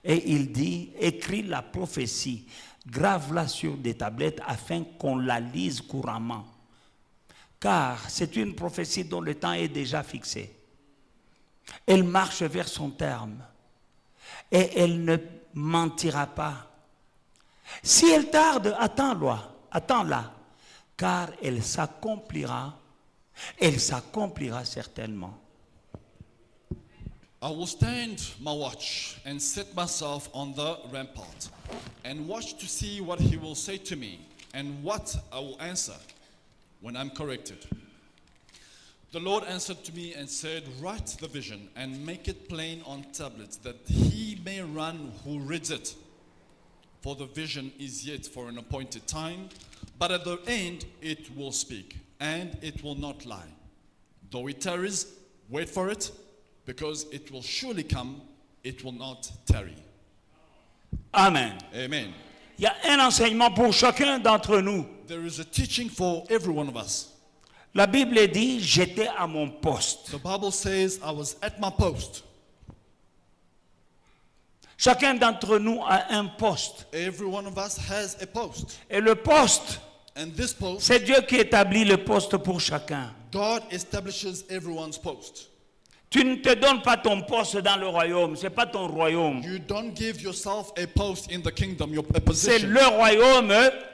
et il dit, écris la prophétie, grave-la sur des tablettes afin qu'on la lise couramment. Car c'est une prophétie dont le temps est déjà fixé. Elle marche vers son terme et elle ne mentira pas. Si elle tarde, attends-la, car elle s'accomplira certainement. I will stand my watch and set myself on the rampart and watch to see what he will say to me and what I will answer when I'm corrected. The Lord answered to me and said, write the vision and make it plain on tablets that he may run who reads it. For the vision is yet for an appointed time, but at the end it will speak, and it will not lie. Though it tarries, wait for it, because it will surely come, it will not tarry. Amen. Amen. Il y a un enseignement pour chacun d'entre nous. There is a teaching for every one of us. La Bible dit, j'étais à mon poste. The Bible says, I was at my post. Chacun d'entre nous a un poste. Every one of us has a post. Et le poste, And this post, c'est Dieu qui établit le poste pour chacun. God establishes everyone's post. Tu ne te donnes pas ton poste dans le royaume, c'est pas ton royaume. You don't give yourself a post in the kingdom, a C'est position. le royaume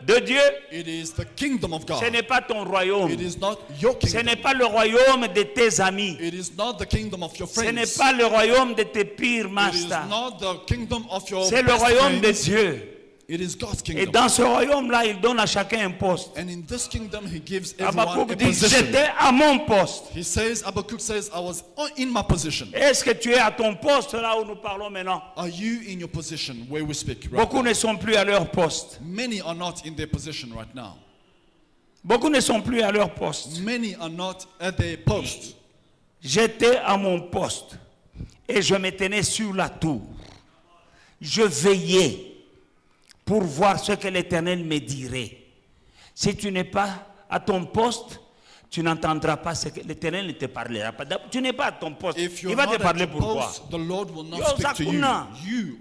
de Dieu. It is the kingdom of Ce God. n'est pas ton royaume. It is not your Ce n'est kingdom. pas le royaume de tes amis. It is not the kingdom of your Ce n'est friends. pas le royaume de tes pires It is masters. not the kingdom of your C'est le best royaume de friends. Dieu. It is God's Et kingdom. dans ce royaume-là, il donne à chacun un poste. And in this kingdom, he gives everyone Habakkuk a dit, position. j'étais à mon poste. He says, Habakkuk says, I was in my position. Est-ce que tu es à ton poste là où nous parlons maintenant? Are you in your position where we speak right Beaucoup now? ne sont plus à leur poste. Many are not in their position right now. Beaucoup ne sont plus à leur poste. Many are not at their post. J'étais à mon poste et je me tenais sur la tour. Je veillais pour voir ce que l'Éternel me dirait. Si tu n'es pas à ton poste, tu n'entendras pas ce que l'Éternel ne te parlera pas. Tu n'es pas à ton poste. If Il you're va not te at parler your pourquoi? post, the Lord will not Yo, speak to you. zakuna. You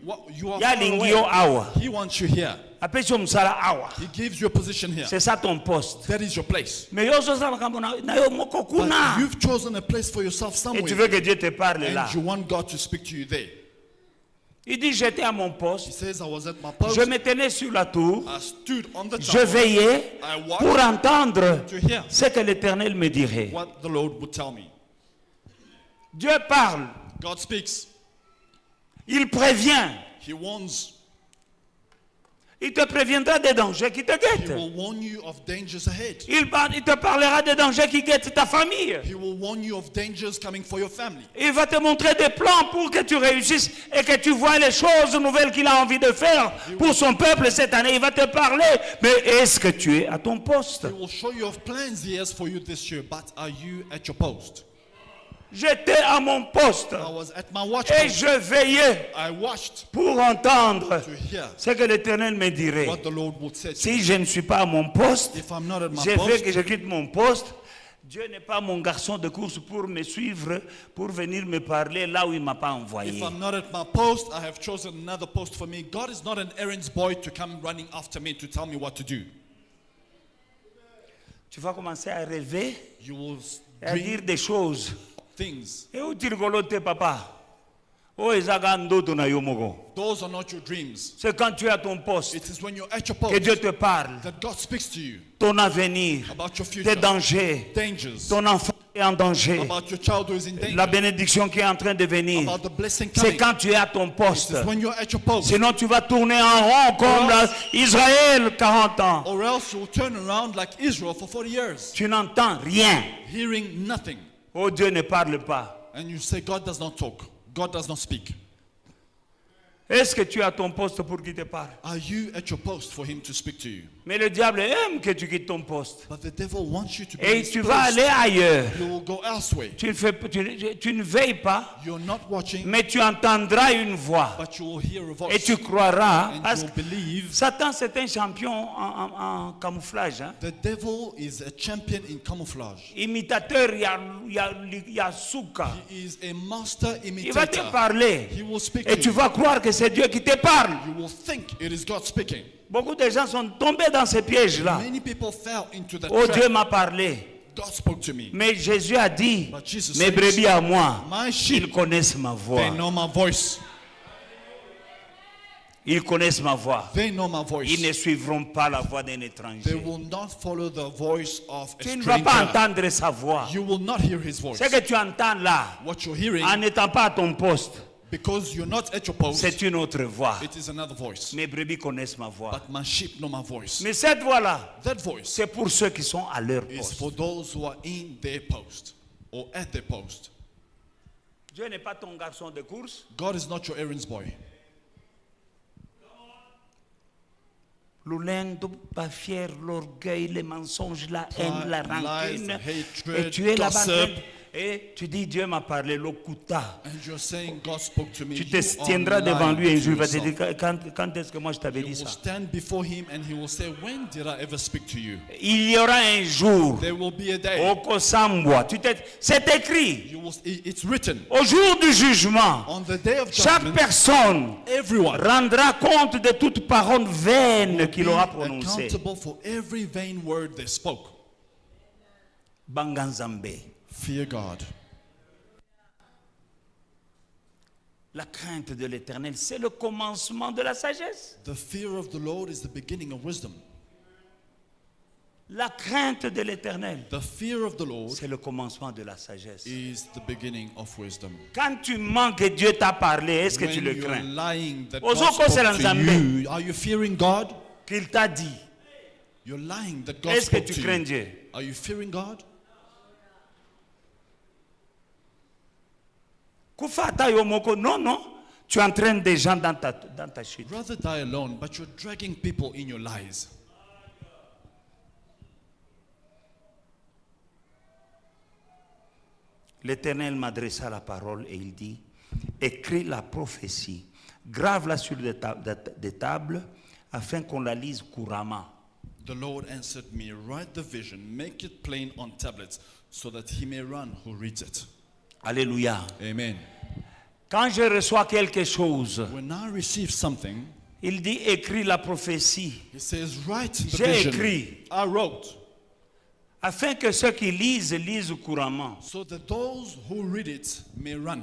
are Ya far away. lingio awa. He wants you here. Apesi omusala awa. He gives you a position here. C'est ça ton poste. That is your place. Mais yo sosala kama na yo moko But kuna. you've chosen a place for yourself Et somewhere. tu veux que Dieu te parle là. And you want God to speak to you there. Il dit j'étais à mon He poste. says, I was at my post. Je me tenais sur la tour. I stood on the Je tower veillais I watched pour entendre to hear ce que l'Éternel me dirait. what the Lord would tell me. Dieu parle, God speaks. il prévient, He warns. Il te préviendra des dangers qui te He guettent. will warn you of dangers ahead. Il te parlera des dangers qui guettent ta famille. He will warn you of dangers coming for your family. Il va te montrer des plans pour que tu réussisses et que tu vois les choses nouvelles qu'il a envie de faire pour son peuple cette année. Il va te parler. Mais est-ce que tu es à ton poste? He will show you of plans he has for you this year, but are you at your post? J'étais à mon poste I was at my watch et post. je veillais I watched pour entendre to hear ce que l'Éternel me dirait. what the Lord would say to me. Si je ne suis pas à mon poste, If I'm not at my je veux post, que je quitte mon poste. Dieu n'est pas mon garçon de course pour me suivre, pour venir me parler là où il ne m'a pas envoyé. if I'm not at my post, I have chosen another post for me. God is not an errands boy to come running after me to tell me what to do. Tu vas commencer à rêver You will et à dire dream des choses. things. Et où tu rigolotes, papa? Oh, ezaga ndoto na yo moko. Those are not your dreams. C'est quand tu es à ton poste It is when you're at your que post Dieu te parle. that God speaks to you Ton avenir, about your tes future, dangers, dangers, ton enfant est en danger, about your child who is in la danger, bénédiction qui est en train de venir. about the blessing C'est coming. quand tu es à ton poste. It is when you're at your post. Sinon, tu vas tourner en rond comme Israël 40 ans. Or else you'll turn around like Israel for 40 years, Tu n'entends rien. hearing nothing. Oh, Dieu ne parle pas. And you say, God does not talk. God does not speak. Est-ce que tu es à ton poste pour qu'il te parle? Are you at your post for him to speak to you? Mais le diable aime que tu quittes ton poste. But the devil wants you to be Et his tu vas post. aller ailleurs. You will go elsewhere. Tu ne veilles pas, You're not watching, mais tu entendras une voix. but you will hear a voice. Et tu croiras, And parce you que will believe. Satan c'est un champion en camouflage. Hein? The devil is a champion in camouflage. Imitateur, il y a souka. He is a master Il va te imitator. parler. He will speak Et to tu you. vas croire que c'est Dieu qui te parle. You will think it is God speaking. Beaucoup de gens sont tombés dans ces pièges-là. Many people fell into that Oh, trap. Dieu m'a parlé. God spoke to me. Mais Jésus a dit, But Jesus mes says, brebis à moi, My ils sheep, connaissent ma voix. they know my voice. Ils connaissent ma voix. They know my Ils ne voice. suivront pas la voix d'un They étranger. will not follow the voice of a Tu ne vas pas stranger. entendre sa voix. You will not hear his voice. Ce que tu entends là, What you're hearing, en n'étant pas à ton poste, because you're not at your post, c'est une autre voix. it is another voice. Mes brebis connaissent ma voix. But my sheep know my voice. Mais cette voix-là, That voice c'est pour ceux qui sont à leur is poste. for those who are in their post or at their post. Dieu n'est pas ton garçon de course. God is not your errands boy. L'oulendo, pas fier, l'orgueil, les mensonges, la haine, la Lies, rancune. hatred, Et tu es là-bas. gossip. Et tu dis, Dieu m'a parlé, l'okuta. And you're saying God spoke to me. Tu te You tiendras are devant lui un lying jour, to il va te yourself. dire, quand est-ce que moi je t'avais You dit will ça? stand before him and he will say, when did I ever speak to you? Il y aura un jour, There will be a day. au Kosambwa, c'est écrit, You will, it's written. au jour du jugement, On the day of chaque judgment, personne everyone rendra compte de toute parole will vaine be qu'il aura prononcée. accountable for every vain word they spoke. Banganzambe. Fear God. La crainte de l'Éternel, c'est le commencement de la sagesse. The fear of the Lord is the beginning of wisdom. La crainte de l'Éternel, The fear of the Lord c'est le commencement de la sagesse. is the beginning of wisdom. Quand tu mens que Dieu t'a parlé, est-ce que tu When le you're crains? lying that Ozo God spoke kosela to nzambe. you, are you fearing God? Qu'il t'a dit. You're lying that God Est-ce que spoke tu to crains you. Dieu? Are you fearing God? Kufata yomoko, non, non. Tu entraînes des gens dans ta chute. Rather die alone, but you're dragging people in your lies. L'Éternel m'adressa la parole et il dit, écris la prophétie, grave-la sur des tables afin qu'on la lise couramment. The Lord answered me, write the vision, make it plain on tablets, so that he may run who reads it. Alléluia. Amen. Quand je reçois quelque chose, When I receive something, il dit, écris la prophétie, he says, write the J'ai vision. écrit. I wrote, afin que ceux qui lisent couramment. so that those who read it may run.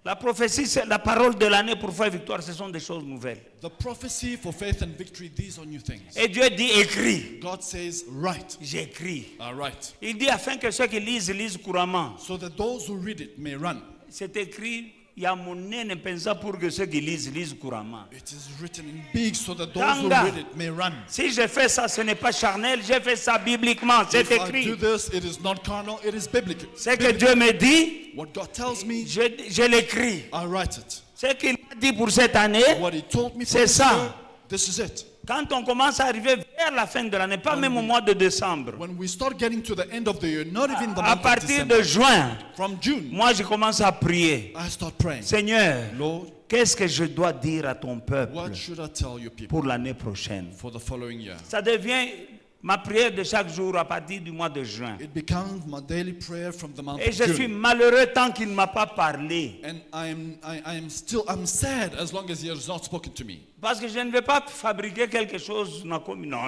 La prophétie, c'est la parole de l'année pour faire victoire, ce sont des choses nouvelles. The prophecy for faith and victory, these are new things. Et Dieu dit, écris. God says, write. J'écris. I write. Il dit, afin que ceux qui lisent couramment. So that those who read it may run. C'est écrit, il y a mon nez pensa pour que ceux qui lisent couramment. It is written in big so that those who Tanga. read it may run. Si je fais ça, ce n'est pas charnel, j'ai fait ça bibliquement, c'est If I do écrit. this, it is not carnal, it is biblical. Ce que Dieu me dit, What God tells me, je l'écris. I write it. Ce qu'il m'a dit pour cette année, What He told me for c'est this ça. year, this is it. quand on commence à arriver vers la fin de l'année, pas même au mois de décembre, When we start getting to the end of the year, not even the à month of partir December, de juin, from June, moi je commence à prier. I start praying. Seigneur, Lord, qu'est-ce que je dois dire à ton peuple what should I tell you people pour l'année prochaine? for the following year? Ça devient ma prière de chaque jour à partir du mois de juin. It becomes my daily prayer from the month Et of je suis June. malheureux tant qu'il ne m'a pas parlé. And I'm sad as long as He has not spoken to me. Parce que je ne vais pas fabriquer quelque chose. Non,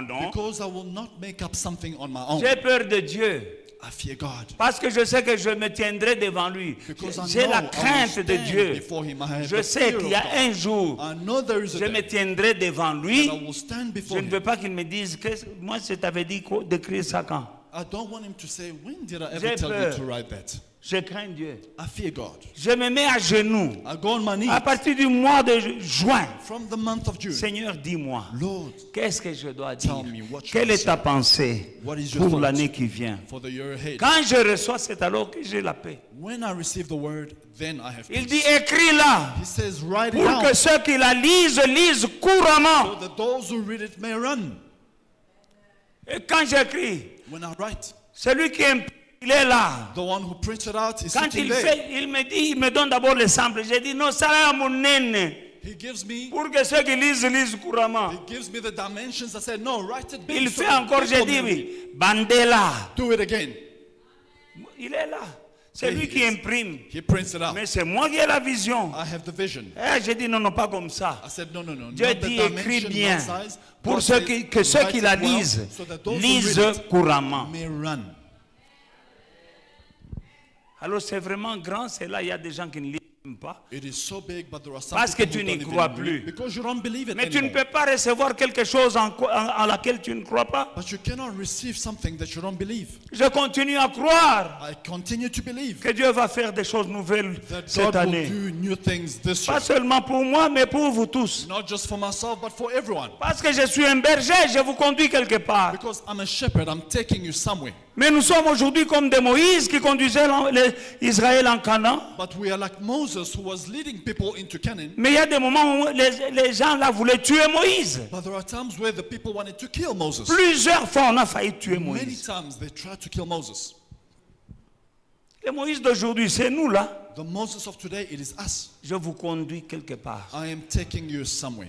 non. Because I will not make up something on my own. J'ai peur de Dieu. I fear God. Parce que je sais que je me tiendrai devant lui. Because I J'ai know la I will crainte de stand Dieu. before Him. I have Je the sais fear qu'il y a of God. un jour, I know there is je a me day tiendrai devant lui. that I will stand Je before ne Him. veux pas qu'il me dise que moi je t'avais dit d'écrire ça quand. I don't want Him to say, when did I J'ai ever tell peur. you to write that? Je crains Dieu. I fear God. Je me mets à genoux. I go on my knees À partir du mois de juin, from the month of June. Seigneur, dis-moi, Lord, qu'est-ce que je dois dire? tell me what should Quelle I est say? ta pensée What is your pour thought l'année qui vient? for the year ahead? Quand je reçois, c'est alors que j'ai la paix. When I receive the word, then I have Il peace. dit, écris-la He says, write it pour que down ceux qui la lisent couramment. so that those who read it may run. Et quand j'écris, When I write, celui qui imprime, il est là. the one who prints it out is Quand sitting il there. fait, il me donne d'abord l'exemple. J'ai dit, non, ça là, mon nene. He gives me Pour que ceux qui lisent couramment. He gives me the dimensions. I said, no, write it big. Il so fait that encore, j'ai people dit, may oui, bandez-la. do it again. Il est là. C'est lui qui imprime. He prints it out. Mais c'est moi qui ai la vision. I have the vision. Eh, j'ai dit, non, non, pas comme ça. I said, no, no, no. Dieu not the dit, écris dimension, bien. not size. Pour God ceux says, que ceux write qui it la well, lisent, so that those who lisent read it couramment. may run. Alors c'est vraiment grand, c'est là, il y a des gens qui ne lisent même pas. It is so big, but there are some Parce que people tu who n'y don't crois even plus. read because you don't believe it Mais tu ne anymore. peux pas recevoir quelque chose en laquelle tu ne crois pas. But you cannot receive something that you don't believe. Je continue à croire I continue to believe que Dieu va faire des choses nouvelles that cette God will année. do new things this year. Pas seulement pour moi, mais pour vous tous. Not just for myself, but for everyone. Parce que je suis un berger, je vous conduis quelque part. Because I'm a shepherd, I'm taking you somewhere. Mais nous sommes aujourd'hui comme des Moïse qui conduisaient Israël en Canaan. But we are like Moses who was leading people into Canaan. Mais il y a des moments où les gens là voulaient tuer Moïse. But there are times where the people wanted to kill Moses. Plusieurs fois, on a failli tuer Many Moïse. times they tried to kill Moses. Le Moïse d'aujourd'hui, c'est nous là. The Moses of today, it is us. Je vous conduis quelque part. I am taking you somewhere.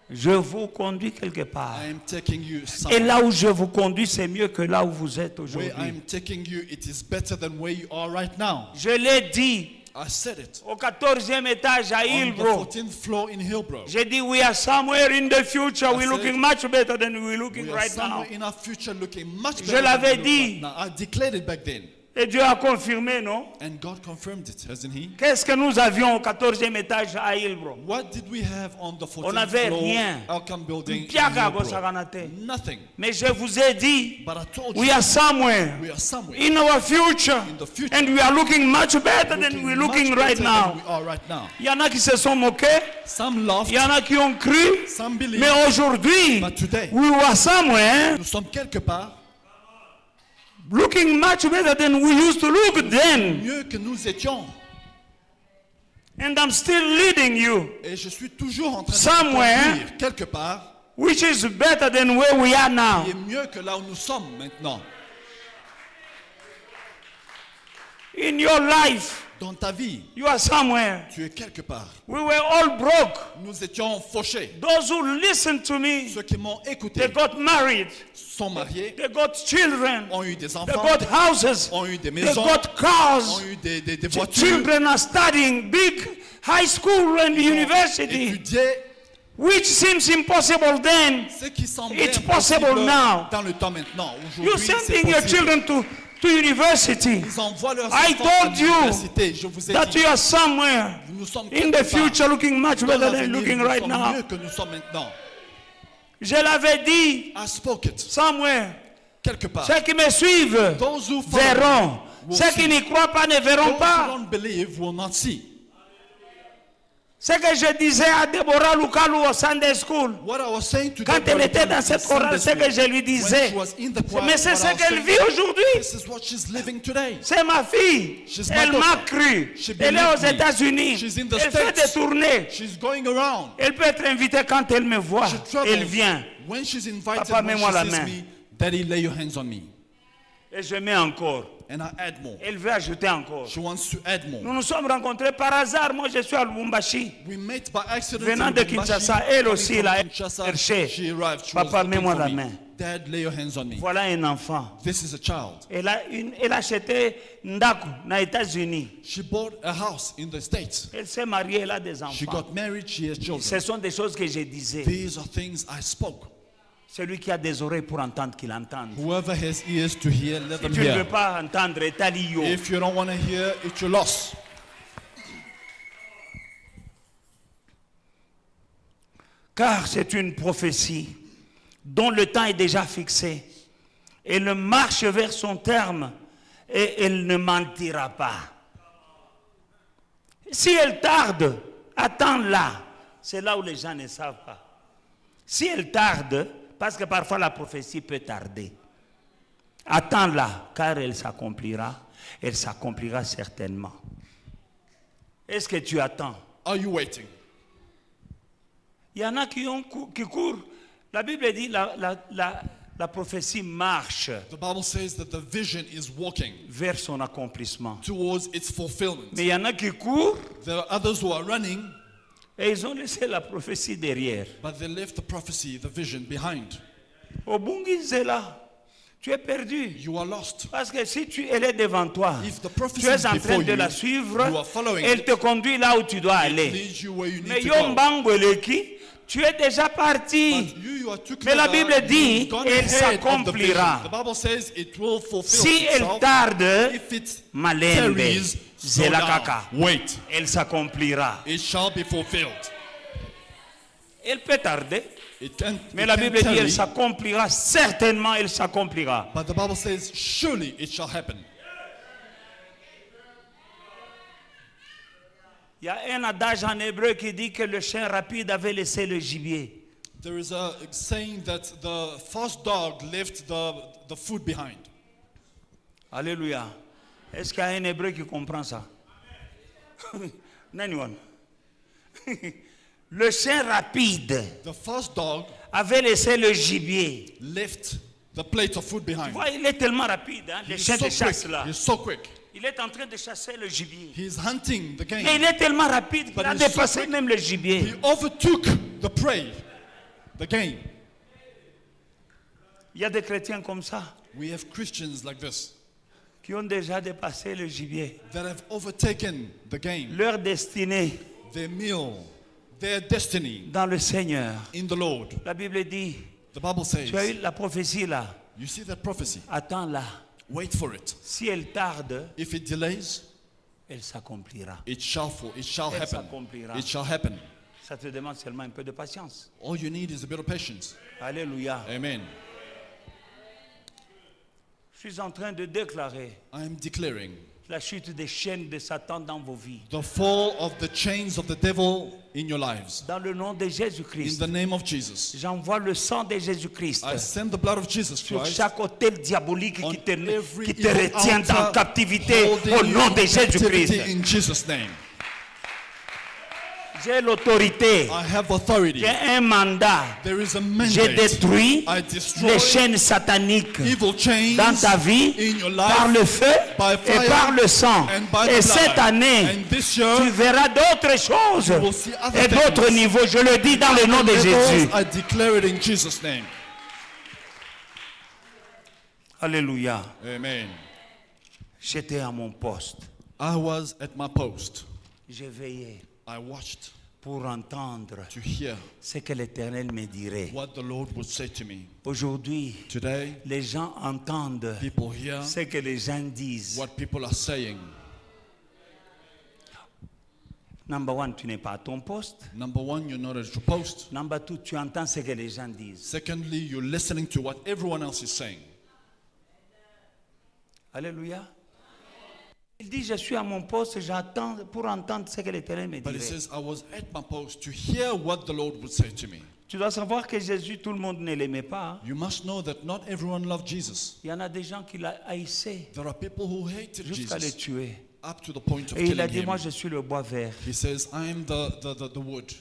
Je vous conduis quelque part. I am taking you Et somewhere. là où je vous conduis, c'est mieux que là où vous êtes Where I aujourd'hui. am taking you, it is better than where you are right now. Je l'ai dit I said it. au 14e étage à On the Hillbrow. 14th floor in Hillbrow. J'ai dit, we are somewhere in the future. We're said, looking much better than we're looking We are right now. somewhere in our future looking much Je better than l'avais we look dit. right now. I declared it back then. Et Dieu a confirmé, non? And God confirmed it, hasn't He? Qu'est-ce que nous avions au 14e étage à Hillbrow? What did we have on the 14th n'avait floor rien. Alcam building in Piaga Hillbrow? Gosaganate. Nothing. Mais je vous ai dit, But I told we you, are somewhere we are somewhere in our future. in the future. And we are looking much better than we're much looking right better now. than we are right now. Il y en a qui se sont moqués, Some laughed, il y en a qui ont cru, some believed, mais aujourd'hui, but today, we were somewhere nous sommes quelque part looking much better than we used to look then. mieux que nous étions. And I'm still leading you, Et je suis toujours en train de Somewhere. vous conduire quelque part which is better than where we are now. qui est mieux que là où nous sommes maintenant. In your life, Dans ta vie, you are somewhere. tu es quelque part. We were all broke. Nous étions fauchés. Those who listened to me, Ceux qui m'ont écouté they got married, sont mariés, they got children, ont eu des they enfants, got houses, ont eu des they maisons, got cars. ont eu des voitures, Children are studying big high school and university, étudié. which seems impossible then. Ce qui semble It's impossible possible now. dans le temps maintenant. You're Aujourd'hui, c'est sending your possible. children to university. Ils envoient leurs I enfants à told you l'université. Je vous ai that dit, you are somewhere nous sommes in quelque the part. future looking much Dans better than l'avenir, looking nous right sommes now. mieux que nous sommes maintenant. Je l'avais dit I spoke it. somewhere. Quelque part. Ceux qui me suivent Those who follow verront Ceux qui n'y croient pas ne verront Those who pas. don't believe will not see. Ce que je disais à Deborah Lukalu au Sunday School, What I was saying to quand Deborah elle était Lukalu dans in cette chorale, ce Sunday que je lui when disais, she was in the choir, mais c'est what ce I was qu'elle saying, vit aujourd'hui. this is what she's living today. C'est ma fille. She's my Elle m'a daughter. cru. She Elle est aux believed me. États-Unis. She's in the Elle fait States. des tournées. She's going around. Elle peut être invitée quand elle me voit. She travels. Elle vient. When she's invited, Papa, when mets-moi la she sees main. me, Daddy, lay your hands on me. Et je mets encore. And I add more. Elle veut ajouter encore. She wants to add Nous more. nous sommes rencontrés par hasard. Moi, je suis à Lubumbashi. We met by accident Venant in de Lubumbashi. Kinshasa, elle Coming aussi, from là, Kinshasa, elle cherche. she arrived. She Papa, was looking mets-moi for la me. main. Dad, lay your hands on me. Voilà un enfant. This is a child. Elle a acheté Ndaku, aux États-Unis. She bought a house in the States. Elle s'est mariée, elle a des She enfants. got married, she has Ce children. sont des choses que je disais. These are things I spoke. Celui qui a des oreilles pour entendre, qu'il entende. Whoever has ears to hear, let Si them tu ne veux hear. pas entendre, Talio. If you don't want to hear, it's your loss. Car c'est une prophétie dont le temps est déjà fixé. Elle marche vers son terme et elle ne mentira pas. Si elle tarde, attends-la. C'est là où les gens ne savent pas. Si elle tarde, parce que parfois la prophétie peut tarder, attends-la, car elle s'accomplira certainement. Est-ce que tu attends? Are you waiting? Il y en a qui courent. La Bible dit la prophétie marche The Bible says that the vision is walking vers son accomplissement. towards its fulfillment. Mais il y en a qui courent There are others who are running, et ils ont laissé la prophétie derrière. but they left the prophecy, the vision behind. Au Bungi Zela, tu es perdu. You are lost. Parce que si elle est devant toi, If the prophecy tu es is en before train de you, la suivre, you are following elle it. te conduit là où tu dois It aller. leads you where you Mais need to go. Yombango Eleki, tu es déjà parti. But you are too Mais la clever. Bible dit, You've gone elle ahead of the s'accomplira. vision. The Bible says it will fulfill Si elle itself. tarde, If it Malembe, tarries, slow Zela down. Kaka, Wait. elle s'accomplira. It shall be fulfilled. Elle peut tarder, mais It la can Bible dit, tarry, elle s'accomplira. Certainement, elle s'accomplira. but the Bible says surely it shall happen. Il y a un adage en hébreu qui dit que le chien rapide avait laissé le gibier. There is a saying that the fast dog left the food behind. Alléluia. Est-ce qu'il y a un hébreu qui comprend ça? Anyone? Le chien rapide The fast dog avait laissé le gibier. left the plate of food Tu behind. vois, il est tellement rapide, hein, le He's chien so de chasse quick. là. He's so quick. Il est en train de chasser le gibier. He's hunting the Mais il game. est tellement rapide qu'il But a he's so dépassé quick. même le He gibier. overtook the prey, the game. Il y a des chrétiens comme ça We have Christians like this qui ont déjà dépassé le gibier. that have overtaken the game, Leur destinée their meal, their destiny dans le Seigneur. in the Lord. La Bible dit, The Bible says, tu as eu la prophétie là, you see that prophecy, attends-la. wait for it. Si elle tarde, If it delays, elle s'accomplira. it shall Elle happen. s'accomplira. It shall happen. Ça te demande seulement un peu de patience. All you need is a bit of patience. Alléluia. Amen. Je suis en train de déclarer I am declaring la chute des chaînes de Satan dans vos vies. the fall of the chains of the devil in your lives. Dans le nom de In Jésus-Christ, the name of Jesus. j'envoie le sang de Jésus-Christ I send the blood of Jesus sur Christ chaque hôtel diabolique on qui te every evil retient en altar captivité holding au you nom in de Jésus-Christ. captivity in Jesus' name. J'ai l'autorité, I have authority. j'ai un mandat. There is a J'ai mandate. détruit I destroy les chaînes sataniques evil chains dans ta vie in your par life le feu by et fire par le sang. and by Et the cette blood. année, And this year, tu verras d'autres choses you will see other et d'autres things. niveaux. Je le dis dans le nom de Jésus. I declare it in Jesus' name. Alléluia. Amen. J'étais à mon poste. I was at my post. J'ai veillé I watched pour entendre to hear ce que l'Éternel me dirait. what the Lord would say to me. Aujourd'hui, Today, les gens entendent people hear ce que les gens disent. what people are saying. Number one, tu n'es pas à ton poste. Number one, you're not at your post. Number two, tu entends ce que les gens disent. Secondly, you're listening to what everyone else is saying. Alléluia. Il dit, je suis à mon poste, j'attends pour entendre ce que l'Éternel me But he dirait. says, I was at my post to hear what the Lord would say to me. Tu dois savoir que Jésus, tout le monde ne l'aimait pas. You must know that not everyone loved Jesus. Il y en a des gens qui l'haïssaient There are people who hated jusqu'à le Jesus tuer. up to the point of Et il a killing dit, moi him. je suis le bois vert. He says, I am the wood.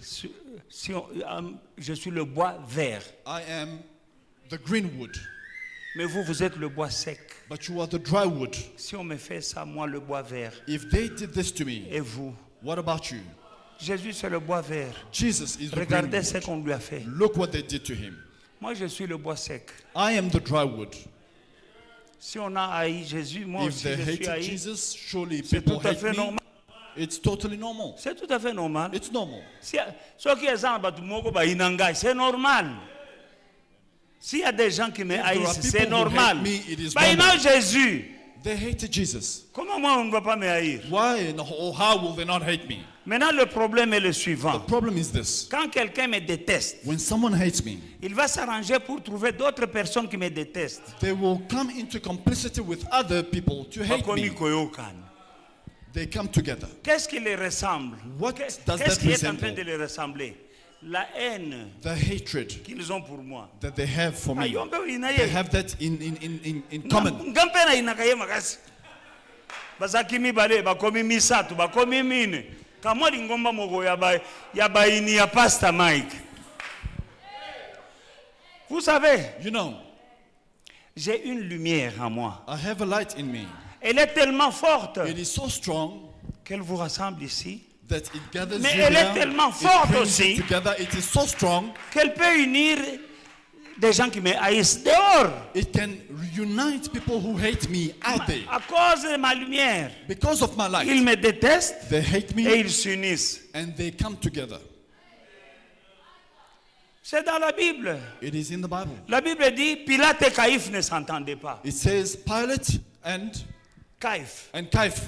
Je suis le bois vert. I am the green wood. Mais vous, vous êtes le bois sec. But you are the dry wood. Si on me fait ça, moi le bois vert. If they did this to me, Et vous? what about you? Jésus, c'est le bois vert. Jesus is the green Regardez ce wood. qu'on lui a fait. Look what they did to him. Moi, je suis le bois sec. I am the dry wood. Si on a haï Jésus, moi If aussi they je suis hated haï. Jesus, surely C'est people tout à hate fait me. normal. It's totally normal. C'est tout à fait normal. It's normal. Si, ceux qui sont bateau moko ba inanga, c'est normal. S'il y a des gens qui me there are haïssent, people c'est who normal. hate me, it is Bah, il normal. a Jésus. They hated Jesus. Comment moi on ne va pas me haïr? Why or how will they not hate me? Maintenant, le problème est le The suivant. problem is this. Quand quelqu'un me déteste, When someone hates me, il va s'arranger pour trouver d'autres personnes qui me détestent. they will come into complicity with other people to hate Bakomi me. koyokan. They come together. Qu'est-ce qui les ressemble? What Qu'est-ce does that qui est en train resemble? de les ressembler? La haine The hatred qu'ils ont pour moi. that they have for me. Ayombe inaye. They have that in common. Ngampe na inakaye makasi. Bazaki mibale bakomi misatu bakomi mine. Kamwa lingomba moko ya baini ya Pastor Mike. Vous savez, You know, j'ai une lumière en moi. I have a light in me. Elle est tellement forte It is so strong qu'elle vous rassemble ici, that it gathers Mais you elle est here. tellement It forte brings aussi. you together. It is so strong. qu'elle peut unir des gens qui me haïssent dehors It can unite people who hate me out there. à cause de ma lumière. Because of my Ils light, me détestent they hate et me ils s'unissent. and they come together. C'est dans la Bible. It is in the Bible. La Bible dit Pilate et Caïphe ne s'entendaient pas. It says Pilate and Caïphe. Caiph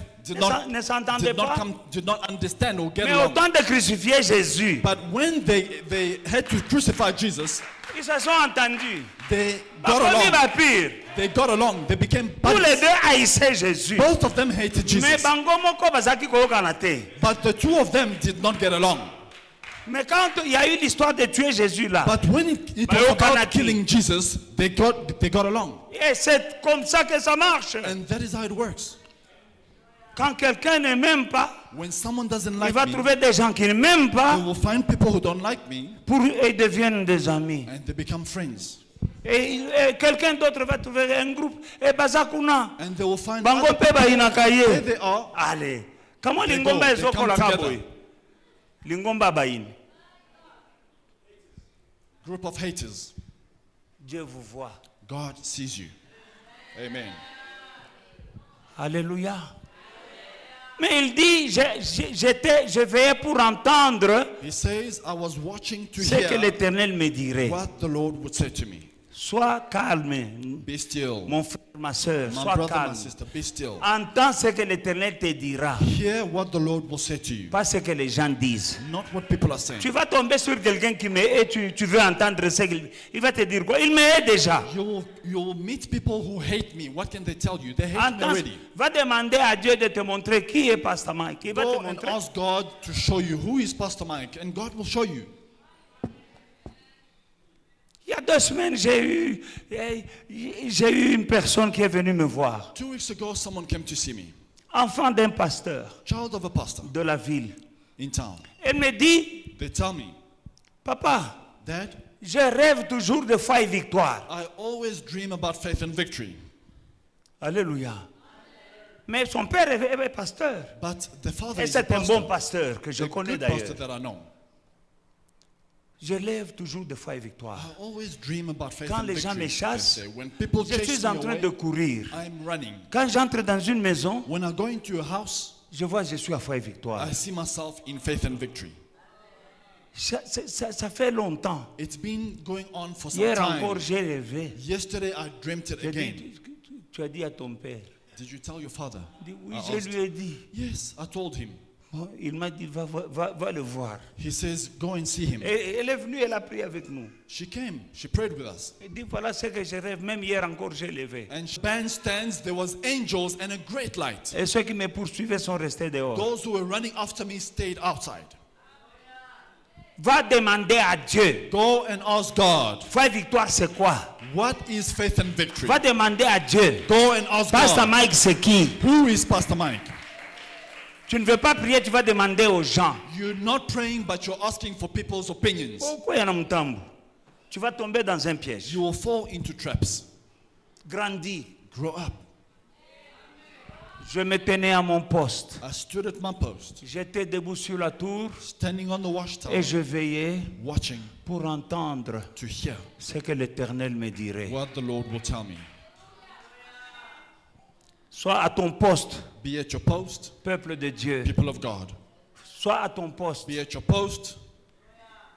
Ne s'entendaient pas. did not understand or get Mais au along. temps de crucifier Jésus, But when they had to crucify Jesus, ils se sont entendus. they got Bakomi along. ba pire. They got along. They became Tous les buddies. deux haïssaient Jésus. Both of them hated Mais Jesus. bango moko bazaki koyokana te. But the two of them did not get along. Mais quand il y a eu l'histoire de tuer Jésus là, But when it Bah, was au Canada. about killing Jesus, they got along. et c'est comme ça que ça marche. And that is how it works. Quand quelqu'un ne m'aime pas, When someone doesn't il like va me, trouver des gens qui ne m'aiment you pas will find people who don't like me pour et deviennent des amis. and they become friends. Et quelqu'un d'autre va trouver un groupe et bazakuna. And they will find Bango other pe people. ba inakaye. There they are. Allez. Comment They lingomba go, they ezokola come kaboy? Lingomba baini. Group of haters. Dieu vous voit. God sees you. Amen. Alléluia. Mais il dit, je veillais pour entendre He says, I was watching to ce que hear l'Éternel me dirait. what the Lord would say to me. Sois calme, Be still. mon frère, ma soeur, My sois brother, calme. my sister, be still. Entends ce que l'Éternel te dira, Hear what the Lord will say to you. pas ce que les gens disent. Not what people are saying. Tu vas tomber sur quelqu'un qui me hait, tu veux entendre ce qu'il il va te dire quoi? Il me hait déjà. You will meet people who hate me. What can they tell you? They hate me Entends, already. va demander à Dieu de te montrer qui est Pasteur Mike. Il va Go te and montrer. ask God to show you who is Pastor Mike, and God will show you. Il y a 2 semaines, j'ai eu une personne qui est venue me voir. 2 weeks ago, someone came to see me, Enfant d'un pasteur child of a pastor de la ville. in town. Elle me dit, They tell me, papa, Dad, je rêve toujours de foi et victoire. I always dream about faith and victory. Alléluia. Mais son père est pasteur. But the father Et is a c'est un bon pastor, pasteur que je a connais good d'ailleurs. pastor that I know. Je rêve toujours de foi et victoire. I always dream about faith Quand and les gens victory. me chassent, they say. When people Je chase suis me en train away, de courir. I'm running. Quand j'entre dans une maison, When I go into a house, je vois que je suis à foi et victoire. I see myself in faith and victory. Ça fait longtemps. It's been going on for some Hier time. encore, j'ai rêvé. Yesterday, I dreamt it J'ai again. dit, tu as dit à ton père. Did you tell your father? Il dit, oui, I je asked. lui ai dit. Yes, I told him. Bon, il m'a dit, va le voir. He says, go and see him. Et elle est venue, elle a prié avec nous. She came, she prayed with us. Elle dit, voilà ce que je rêve. Même hier encore, j'ai levé. And bandstands, there was angels and a great light. Et ceux qui me poursuivaient sont restés dehors. Those who were running after me stayed outside. Va demander à Dieu. Go and ask God, Foi victoire, c'est quoi? what is faith and victory? Va demander à Dieu. Go and ask Pastor God, Mike, c'est qui? who is Pastor Mike? Tu ne veux pas prier, tu vas demander aux gens. You're not praying, but you're asking for people's opinions. Pourquoi il y en a un tambour? Tu vas tomber dans un piège. You will fall into traps. Grandis. Grow up. Je me tenais à mon poste. I stood at my post, J'étais debout sur la tour standing on the et watchtower, je veillais watching pour entendre to hear ce que l'Éternel me dirait. what the Lord will tell me. Sois à ton poste, Be at your post, peuple de Dieu. people of God. Sois à ton poste. Be at your post.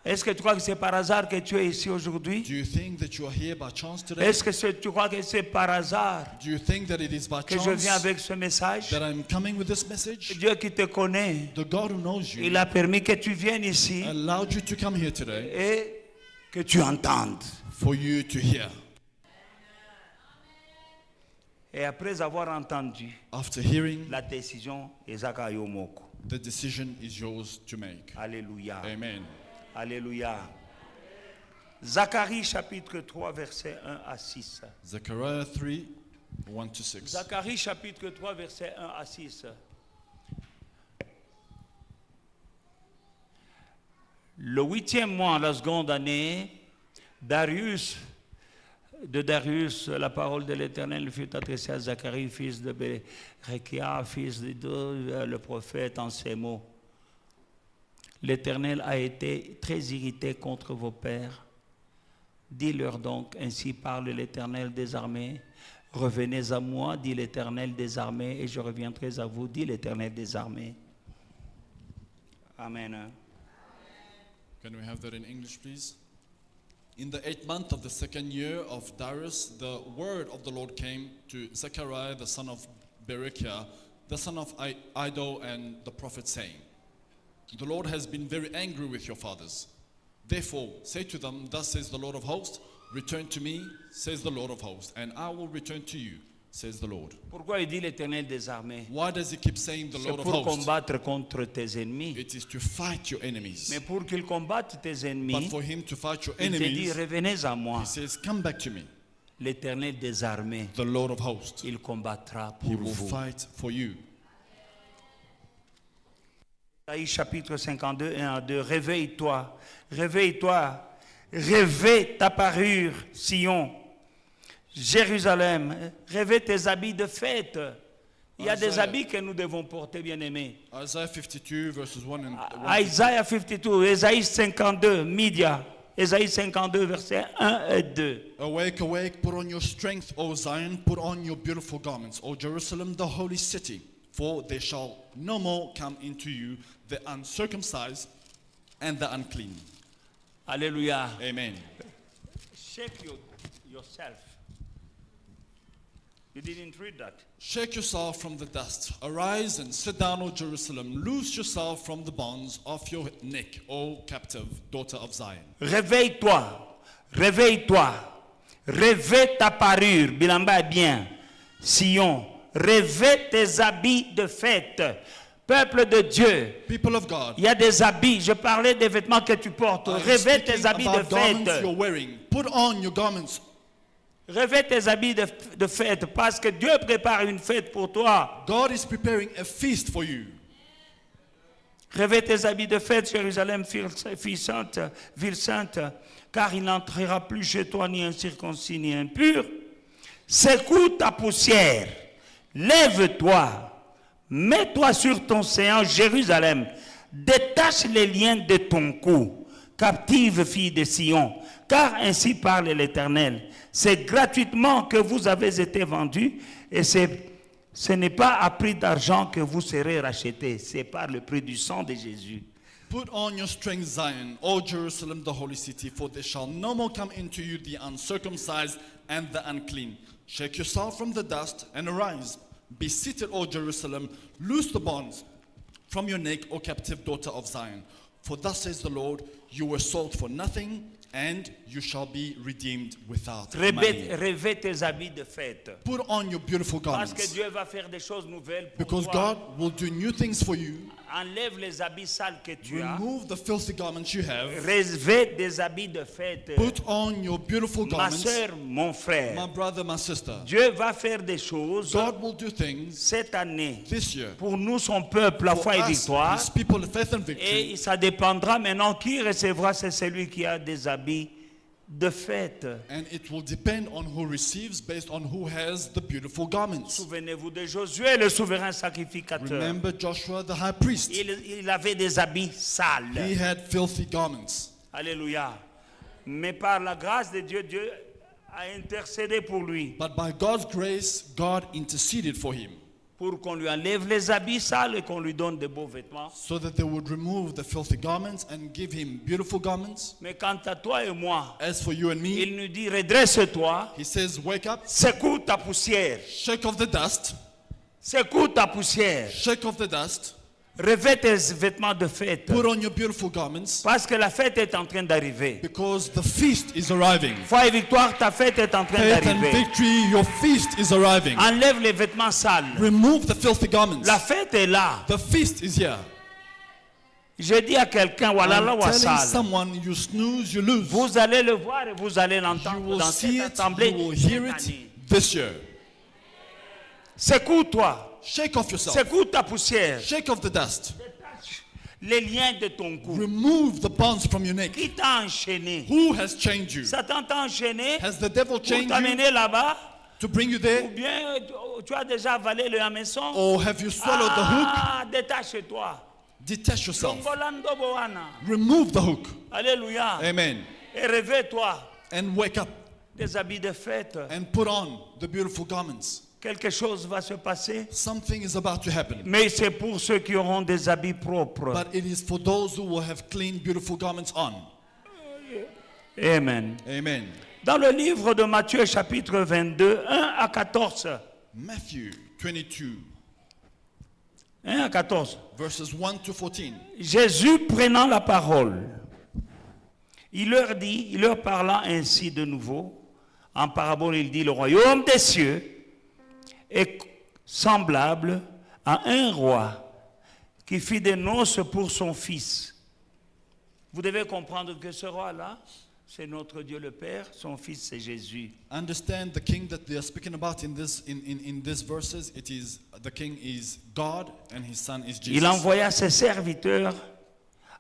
Est-ce que tu crois que c'est par hasard que tu es ici aujourd'hui? Do you think that you are here by chance today? Est-ce que tu crois que c'est par hasard Do you think that it is by que je viens chance avec ce message? that I'm coming with this message? Dieu qui te connaît, The God who knows you il a permis que tu viennes ici allowed you to come here today et que tu entendes. for you to hear. Et après avoir entendu, After hearing, la décision est Zakayomoko. the decision is yours to make. Alléluia. Amen. Alléluia. Zacharie chapitre 3 verset 1 à 6. Zechariah 3, 1 to 6. Zacharie chapitre 3 verset 1 à 6. Le 8e mois, la seconde année, Darius, la parole de l'Éternel fut adressée à Zacharie, fils de Berekia, fils de le prophète, en ces mots. L'Éternel a été très irrité contre vos pères. Dis-leur donc, ainsi parle l'Éternel des armées. Revenez à moi, dit l'Éternel des armées, et je reviendrai à vous, dit l'Éternel des armées. Amen. Can we have that in English, please? In the 8th month of the 2nd year of Darius, the word of the Lord came to Zechariah, the son of Berechiah, the son of Iddo, and the prophet, saying, the Lord has been very angry with your fathers. Therefore, say to them, thus says the Lord of hosts, return to me, says the Lord of hosts, and I will return to you, says the Lord. Pourquoi il dit l'Éternel des armées? Why does he keep saying the C'est Lord of pour hosts? combattre contre tes ennemis. It is to fight your enemies. Mais pour qu'il combatte tes But ennemis, for him to fight your il te dit, enemies, revenez à moi. he says, come back to me. L'Éternel des armées, The Lord of hosts, il combattra he pour will vous. fight for you. Isaïe chapitre 52, 1 à 2. Réveille-toi, réveille-toi, rêvez ta parure, Sion, Jérusalem, rêvez tes habits de fête. Il y a des habits que nous devons porter, bien-aimés. Isaiah 52 verses 1 and 1. Isaiah 52, Isaïe 52, Média, Isaïe 52, versets 1 et 2. Awake, awake, put on your strength, O Zion, put on your beautiful garments, O Jerusalem, the holy city. For they shall no more come into you, the uncircumcised and the unclean. Alléluia. Amen. Shake yourself. You didn't read that. Shake yourself from the dust. Arise and sit down, O Jerusalem. Loose yourself from the bonds of your neck, O captive daughter of Zion. Réveille-toi, réveille-toi, réveille ta parure, Bilamba est bien, Sion, réveille tes habits de fête, peuple de Dieu. People of God, Il y a des habits, je parlais des vêtements que tu portes, I'm réveille tes speaking habits de about garments fête, you're wearing. Put on your garments. réveille tes habits de fête, parce que Dieu prépare une fête pour toi. God is preparing a feast for you. Réveille tes habits de fête, Jérusalem, ville sainte, car il n'entrera plus chez toi ni incirconcis ni impur. Secoue ta poussière, lève-toi, mets-toi sur ton séant, Jérusalem, détache les liens de ton cou, captive fille de Sion, car ainsi parle l'Éternel. C'est gratuitement que vous avez été vendus, et ce n'est pas à prix d'argent que vous serez rachetés, c'est par le prix du sang de Jésus. Put on your strength, Zion, O Jerusalem, the holy city, for there shall no more come into you the uncircumcised and the unclean. Shake yourself from the dust and arise. Be seated, O Jerusalem, loose the bonds from your neck, O captive daughter of Zion. For thus says the Lord, you were sold for nothing, and you shall be redeemed without money. Revêt tes habits de fête. Put on your beautiful Parce que garments, Dieu va faire des choses nouvelles pour because toi. God will do new things for you. Enlève les habits sales que tu as. Remove the filthy garments you have. Revêt des habits de fête. Put on your beautiful Ma garments. soeur, mon frère. My brother, my sister. Dieu va faire des choses God will do things cette année this year pour nous, son peuple, la for foi et us, victoire. His people, faith and victory. Et ça dépendra maintenant qui recevra, c'est celui qui a des habits de fête. And it will depend on who receives based on who has the beautiful garments. Souvenez-vous de Josué, le souverain sacrificateur. Remember Joshua the high priest. Il avait des habits sales. He had filthy garments. Alléluia. Mais par la grâce de Dieu, Dieu a intercédé pour lui, But by God's grace, God interceded for him pour qu'on lui enlève les habits sales et qu'on lui donne de beaux vêtements. so that they would remove the filthy garments and give him beautiful garments. Mais quant à toi et moi, As for you and me, il nous dit, redresse-toi, he says, wake up, secoue ta poussière, shake off the dust, secoue ta poussière, shake off the dust, revêt tes vêtements de fête, put on your beautiful garments, parce que la fête est en train d'arriver. because the feast is arriving. Foi et victoire, ta fête est en train Faith and d'arriver. victory, your feast is arriving. Enlève les vêtements sales. Remove the filthy garments. La fête est là. The feast is here. Je dis à quelqu'un, voilà I'm là, telling wasal. someone, you snooze, you lose. Vous allez le voir et vous allez You l'entendre will dans see cette it, assemblée you will hear cette it année. this year. Secoue-toi. Shake off yourself. Secoue ta poussière. Shake off the dust. Détache les liens de ton cou. Remove the bonds from your neck. Qui t'a enchaîné? Who has chained you? Satan t'a enchaîné Has the devil pour chained you t'amener là-bas? to bring you Ou there? bien tu as déjà avalé le hameçon? Or have you swallowed the hook? Ah, détache-toi. Detach yourself. Longolando boana. Remove the hook. Alléluia. Amen. Et réveille-toi And wake up des habits de fête. and put on the beautiful garments. Quelque chose va se passer. Something is about to happen. Mais c'est pour ceux qui auront des habits propres. But it is for those who will have clean, beautiful garments on. Amen. Amen. Dans le livre de Matthieu, chapitre 22, 1 à 14. Matthew 22, 1 à 14. verses 1 to 14. Jésus prenant la parole, il leur parlant ainsi de nouveau, en parabole, il dit, le royaume des cieux est semblable à un roi qui fit des noces pour son fils. Vous devez comprendre que ce roi-là, c'est notre Dieu le Père, son fils c'est Jésus. Understand the king that they are speaking about in these verses. It is the king is God and his son is Il Jesus. envoya ses serviteurs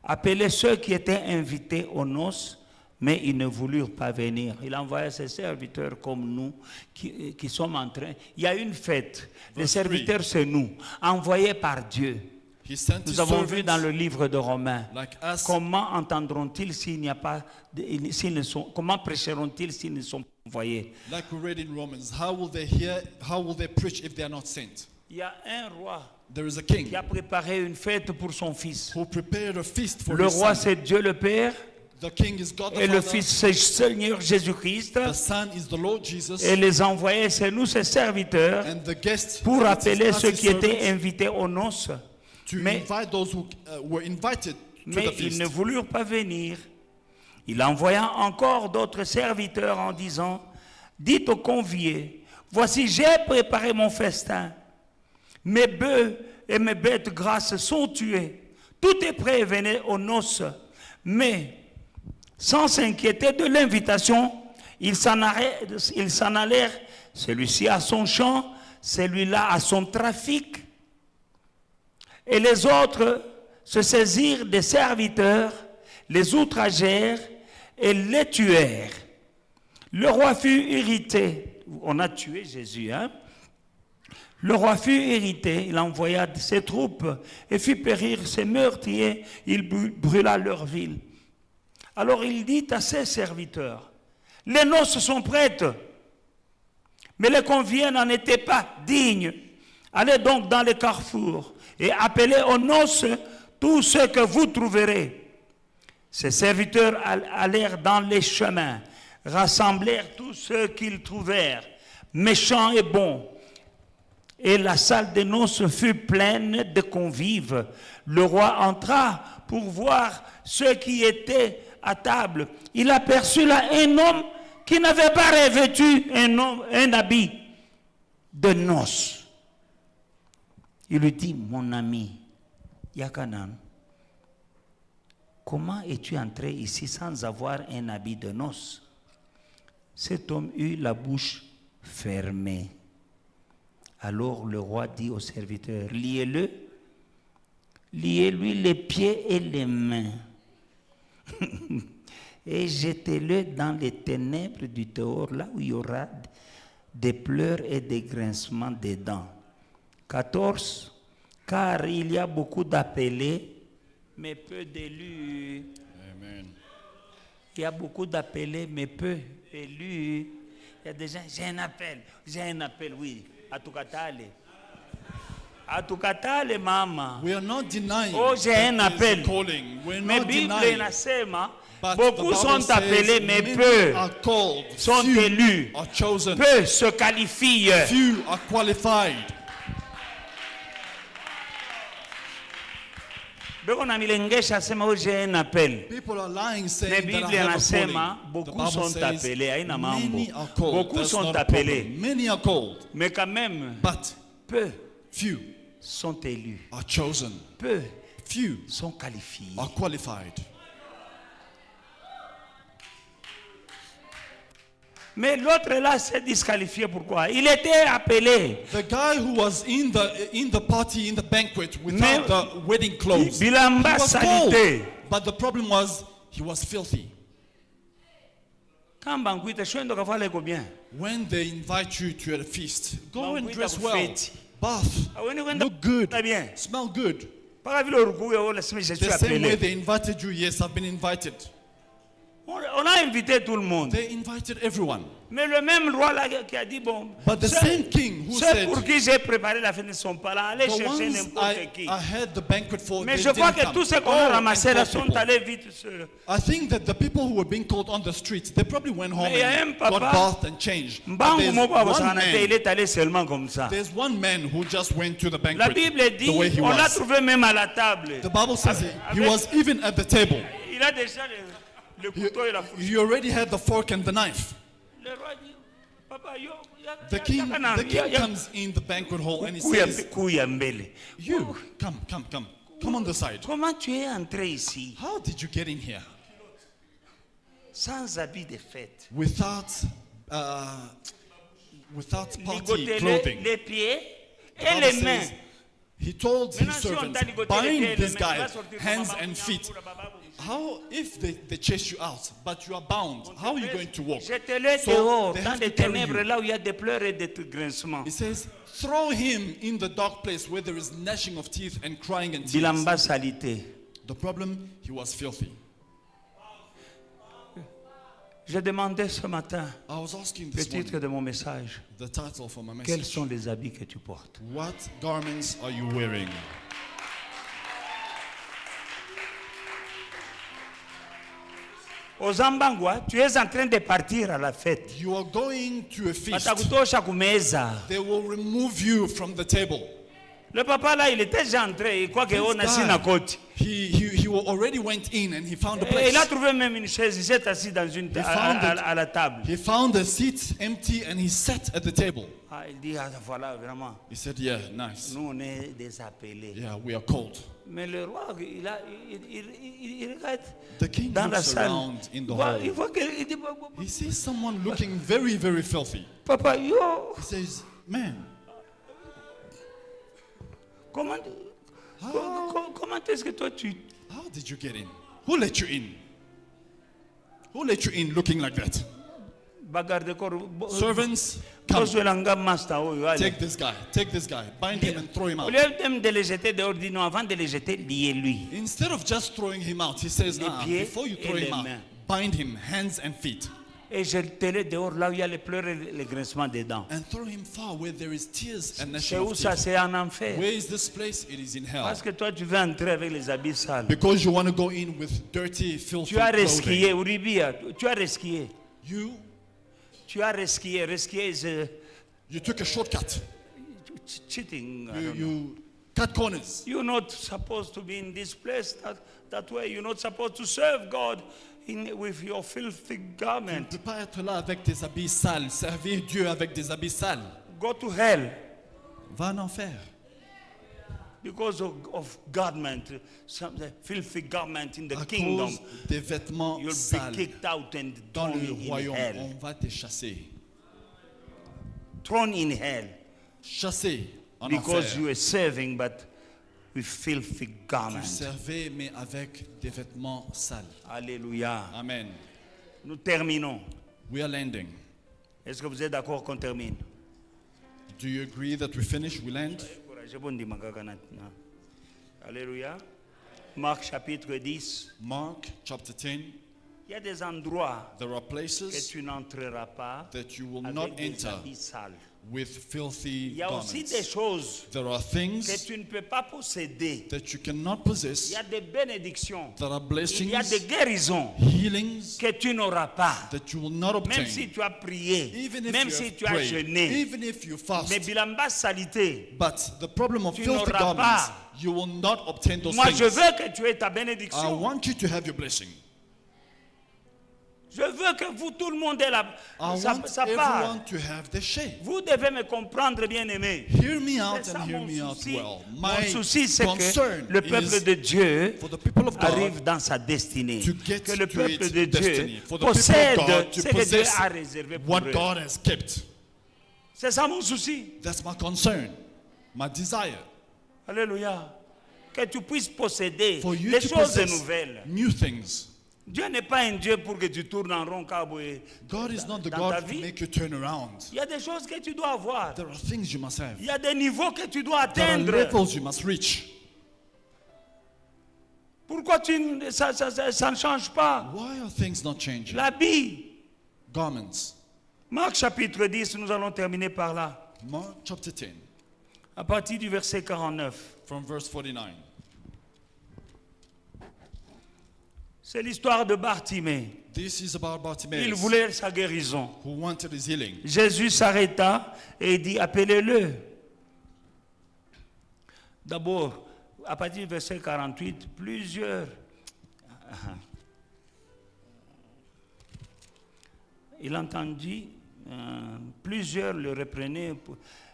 appeler ceux qui étaient invités aux noces, mais ils ne voulurent pas venir. Il envoya ses serviteurs comme nous qui sommes en train. Il y a une fête. Les Verse serviteurs, c'est nous, envoyés par Dieu. He sent his Nous avons vu dans servants le livre de Romains. like us. Comment entendront-ils s'il n'y a pas, comment prêcheront-ils s'ils ne sont pas envoyés? Like we read in Romans, how will they hear? How will they preach if they are not sent? Il y a un roi There is a king qui a préparé une fête pour son fils. who prepared a feast for Le his roi, son. c'est Dieu le Père, The king is God the et le Father. fils, c'est Seigneur Jésus-Christ. The son is the Lord Jesus. Et les envoyés, c'est nous, ses serviteurs, And the guests pour it is appeler us, ceux his qui étaient servants, invités aux noces. to Mais, invite those who were invited to mais the ils feast. ne voulurent pas venir. Il envoya encore d'autres serviteurs en disant, dites aux conviés, voici j'ai préparé mon festin. Mes bœufs et mes bêtes grasses sont tués. Tout est prêt, venez aux noces. Mais, sans s'inquiéter de l'invitation, ils s'en allèrent, celui-ci à son champ, celui-là à son trafic. Et les autres se saisirent des serviteurs, les outragèrent et les tuèrent. Le roi fut irrité. On a tué Jésus, hein? Le roi fut irrité, il envoya ses troupes et fit périr ses meurtriers, il brûla leur ville. Alors il dit à ses serviteurs, les noces sont prêtes, mais les conviés n'en étaient pas dignes. Allez donc dans les carrefours et appelez aux noces tous ceux que vous trouverez. Ses serviteurs allèrent dans les chemins, rassemblèrent tous ceux qu'ils trouvèrent, méchants et bons, Et la salle de noces fut pleine de convives. Le roi entra pour voir ceux qui étaient à table. Il aperçut là un homme qui n'avait pas revêtu un habit de noces. Il lui dit, mon ami, Yakanan, comment es-tu entré ici sans avoir un habit de noces? Cet homme eut la bouche fermée. Alors le roi dit au serviteur, liez-le, liez-lui les pieds et les mains, et jetez-le dans les ténèbres du dehors, là où il y aura des pleurs et des grincements des dents. 14. Car il y a beaucoup d'appelés, mais peu d'élus. Amen. Il y a beaucoup d'appelés, mais peu d'élus. Il y a des gens, j'ai un appel, oui. Atukatale mama. We are not denying Oh, j'ai un that there is appel. a calling. We're Mais not Bible denying. inasema, But beaucoup the sont Bible appelés, says mais many peu are called, sont few élus. are chosen, Peu se qualifient. few are qualified. Beko na milengesha asema, oh, j'ai un appel. People are lying Mais saying that I Bible have a inasema, calling. The beaucoup Bible sont says appelés. Haina mambo. many are called. Beaucoup That's sont not a appelés. problem. Many are called, Mais quand même, but peu few sont élus. are chosen. Peu Few sont qualifiés. are qualified. Mais l'autre là s'est disqualifié. Pourquoi? Il était appelé. The guy who was in the party, in the banquet, without Mais- the wedding clothes, he Bilamba was called. salité. But the problem was, he was filthy. Quand banquete, shwendo kafale combien? When they invite you to a feast, go and Banquete dress à well. fête. Bath. Aweni kwenda Look good. na bien. Smell good. Pas vile urukuwe wala sema je suis The same way appelé. they invited you, yes, I've been invited. On a invité tout le monde. They invited everyone. Mais le même roi là qui a dit bon, But the same king who ceux said, pour qui j'ai préparé la fête ne sont pas là. Allez the chercher ones n'importe qui. I had the banquet for, Mais they je crois didn't que come. tous ceux qu'on Oh, a and ramassés là poor sont people. allés vite. Sur... I think that the people who were being called on the streets, they probably went home Mais il y a and un papa, got bathed and changed. But Mbangu there's moko one abosana il man, est allé seulement comme ça. there's one man who just went to the La banquet Bible dit, the way he on l'a was. trouvé même à la table. The Bible says he was even at the table. Il a déjà le couteau et la fourchette. He already had the fork and the knife. Le roi dit, papa, yo, The king comes in the banquet hall and he says, Kuya mbele. you, come on the side. Comment tu es entré ici How did you get in here? sans habit de fête? Without party Ligoter clothing. les pieds The et Bible les mains. says, he told his Maintenant, si on servants, t'a ligoté les pieds bind et les this mains, guy, tu vas sortir comme hands Baba and Bouya, feet. Baba Bouya. How, if they chase you out, but you are bound, how are you going to walk? Jetez-le So dehors, they dans have les to carry ténèbres, you. là où il y a des pleurs et des grincements. He says, throw him in the dark place where there is gnashing of teeth and crying and tears. Bilamba salité. The problem, he was filthy. Je demandais ce matin, I was asking le this titre morning, de mon message, the title for my quels message. sont les habits que tu portes? What garments are you wearing? Aux Zambangwa, tu es en train de partir à la fête. You are going to a feast. Watakutosha kumeza. They will remove you from the table. Le papa là, il était déjà entré, il croit This qu'on a assis na guy, côte. he already went in and he found a Et place. il a trouvé même une chaise, il s'est assis dans une à la table. He found a seat empty and he sat at the table. Ah, il dit, ah, voilà, vraiment, He said, yeah, nice. nous on est des appelés. Yeah, we are called. Mais le roi, il regarde The king dans la looks salle. around in the Il hall. voit que, il dit, He sees someone looking very, very filthy. papa, yo, He says, man, comment, comment est-ce que toi tu... how did you get in? Who let you in? Who let you in looking like that? Bagarde corps, Servants, come. Bozwelanga master, oyo, allez. Take this guy, bind him and throw him Au out. lieu même de les jeter dehors, dit non, avant de les jeter, liez-lui. Instead of just throwing him out, he says, Les pieds before you et throw les him out, mains. bind him, hands and feet, Et jetez-le dehors, là où il y a les pleurs et les grincements des dents. and throw him far where there is tears and C'est gnashing où of ça? teeth. C'est en enfer. Where is this place? It is in hell. Parce que toi, tu veux entrer avec les habits sales. Because you want to go in with dirty, filthy Tu as clothing. resquié, Uribia, tu as resquié. You Tu as resquié. Resquié, took a shortcut. cheating. I You, don't know. you cut corners. You're not supposed to be in this place that way. You're not supposed to serve God with your filthy Tu ne garment. peux pas être là avec tes habits sales, servir Dieu avec des habits sales. Go to hell Va en enfer. because of garment, some filthy garment in the À kingdom. cause des vêtements You'll be sales. kicked out and Dans thrown le in royaume, hell. on va te chasser. Thrown in hell Chasser en because enfer. you are serving, but with filthy Tu garment. servais, mais avec des vêtements sales. Alléluia. Amen. Nous terminons. We are landing. Est-ce que vous êtes d'accord qu'on termine? Do you agree that we finish? We land? Alléluia. Marc chapitre 10. Mark chapter 10. Il y a des endroits There are que places tu n'entreras pas that you will avec not des enter habits sales. with filthy Il y a aussi des garments. choses There are que things tu ne peux pas posséder. that you cannot Il possess. y a des bénédictions. There are Il y a blessings, des guérisons healings que tu n'auras pas. that you will not obtain. Même si tu as prié, Even if même you si have tu as prayed, jeûné. even if you fast. Mais bilamba salité. But the problem of Tu filthy n'auras garments, pas. you will not obtain those Moi, je things. veux que tu aies ta I bénédiction. want you to have your blessing. Je veux que vous, tout le monde ait I sa want part. everyone to have their share. Vous devez me comprendre, bien aimé. Hear me C'est out ça and hear mon me out souci. well. Mon My souci, c'est que concern le peuple is de Dieu for the people of God arrive dans sa destinée. to get Que le to peuple its de Dieu destiny. For the people possède of God to ce que Dieu possess a réservé pour what eux. God has kept. C'est ça mon souci. That's my concern, my desire. Alléluia. Que tu puisses posséder For you les to choses possess nouvelles. new things. Dieu n'est pas un Dieu pour que tu tournes en rond caboué God is not the dans ta God to vie. make you turn around. Il y a des choses que tu dois avoir. There are things you must have. Il y a des niveaux que tu dois There are atteindre. levels you must reach. Pourquoi ça ne change pas? Why are things not changing? L'habit. Garments. Marc chapitre 10, nous allons terminer par là. Mark chapter 10, À partir du verset 49. from verse 49. C'est l'histoire de Bartimée. This is about Il Bartimaeus, voulait sa guérison. who wanted his healing. Jésus s'arrêta et dit, appelez-le. D'abord, à partir du verset 48, il entendit, plusieurs le reprenaient.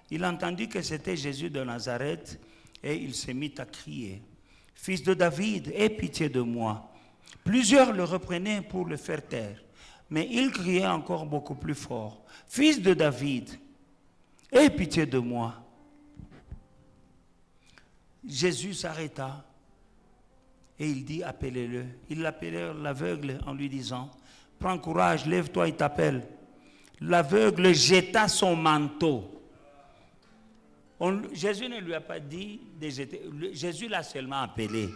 Il entendit que c'était Jésus de Nazareth et il se mit à crier, « Fils de David, aie pitié de moi !» Plusieurs le reprenaient pour le faire taire, mais il criait encore beaucoup plus fort, « Fils de David, aie pitié de moi !» Jésus s'arrêta et il dit, appelez-le. Ils l'appelèrent l'aveugle en lui disant, prends courage, lève-toi, il t'appelle. L'aveugle jeta son manteau. Jésus ne lui a pas dit de jeter, Jésus l'a seulement appelé.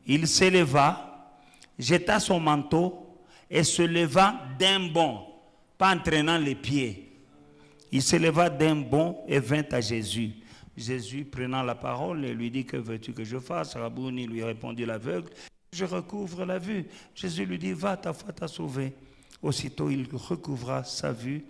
Il s'éleva, jeta son manteau et se leva d'un bond, pas entraînant les pieds. Il s'éleva d'un bond et vint à Jésus. Jésus, prenant la parole, lui dit, que veux-tu que je fasse? Rabouni, lui répondit l'aveugle, je recouvre la vue. Jésus lui dit, va, ta foi t'a sauvé. Aussitôt, il recouvra sa vue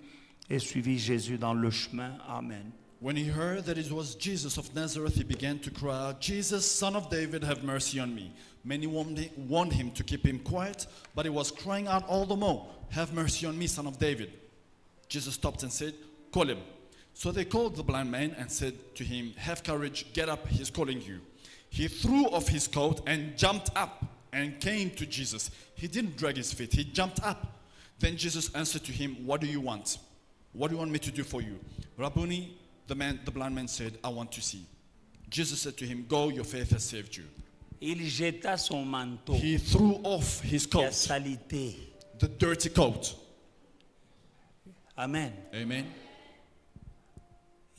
et suivit Jésus dans le chemin. Amen. When he heard that it was Jesus of Nazareth, he began to cry out, Jesus, Son of David, have mercy on me. Many warned him to keep him quiet, but he was crying out all the more, have mercy on me, Son of David. Jesus stopped and said, call him. So they called the blind man and said to him, have courage, get up, he's calling you. He threw off his coat and jumped up and came to Jesus. He didn't drag his feet, he jumped up. Then Jesus answered to him, what do you want? What do you want me to do for you? Rabboni, the blind man said, I want to see. Jesus said to him, go, your faith has saved you. Il jeta son manteau. He threw off his La coat, saleté. the dirty coat. Amen. Amen.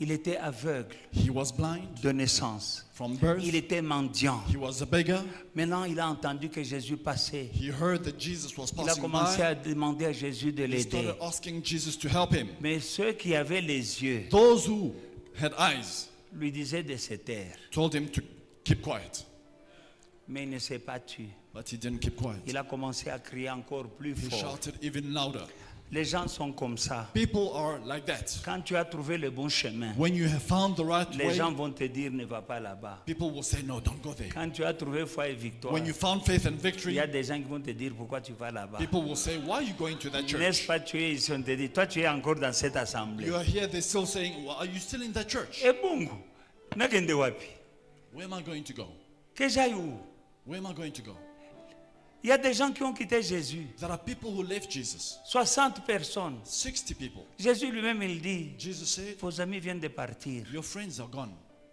Il était aveugle He was blind de naissance. from birth. Il était mendiant. He was a beggar. Maintenant, il a entendu que Jésus passait. He heard that Jesus was Il a passing commencé by. à demander à Jésus de He l'aider. started asking Jesus to help him. Mais ceux qui avaient les yeux Those who had eyes lui disaient de se taire. told him to keep quiet, Mais il ne s'est pas tu. but he didn't keep quiet. Il a commencé à crier encore plus He fort. shouted even louder. Les gens sont comme ça. People are like that. Quand tu as trouvé le bon chemin, When you have found the right les way, gens vont te dire ne va pas là-bas. people will say, no, don't go there. Quand tu as trouvé foi et victoire, When you found faith and il victory, y a des gens qui vont te dire pourquoi tu vas là-bas. people will say, why are you going to that N'est-ce church? pas, tu es ici, on te dit, toi tu es encore dans cette assemblée. You are here, they're still saying, well, are you still in that church? Et Mungu, nakende wapi? Where am I going to go? Que j'aille où? Where am I going to go? Il y a des gens qui ont quitté Jésus. There are people who left Jesus. 60 personnes. 60 people. Jésus lui-même, il dit, Jesus said, vos amis viennent de partir. your friends are gone.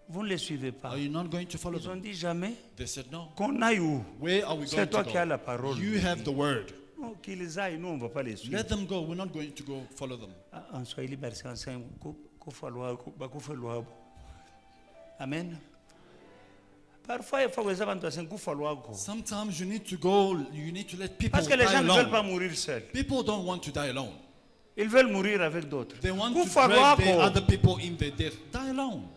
Vous ne les suivez pas. Are you not going to follow Ils ont them? dit jamais They said, no. qu'on aille où? Where are we C'est going toi to qui as go? la parole. You have the word. Non, qu'ils aillent, nous on ne va pas les suivre. Let them go. We're not going to go follow them. En Swahili, verset 5, kufa lwabo. Amen. Parfois, il faut que les kufa lwako. Sometimes you need to go, you need to let people Parce que les die gens ne veulent pas alone. mourir seuls. People don't want to die alone. Ils veulent mourir avec d'autres. They want to Kufa drag the lwako. other people in their death. Die alone.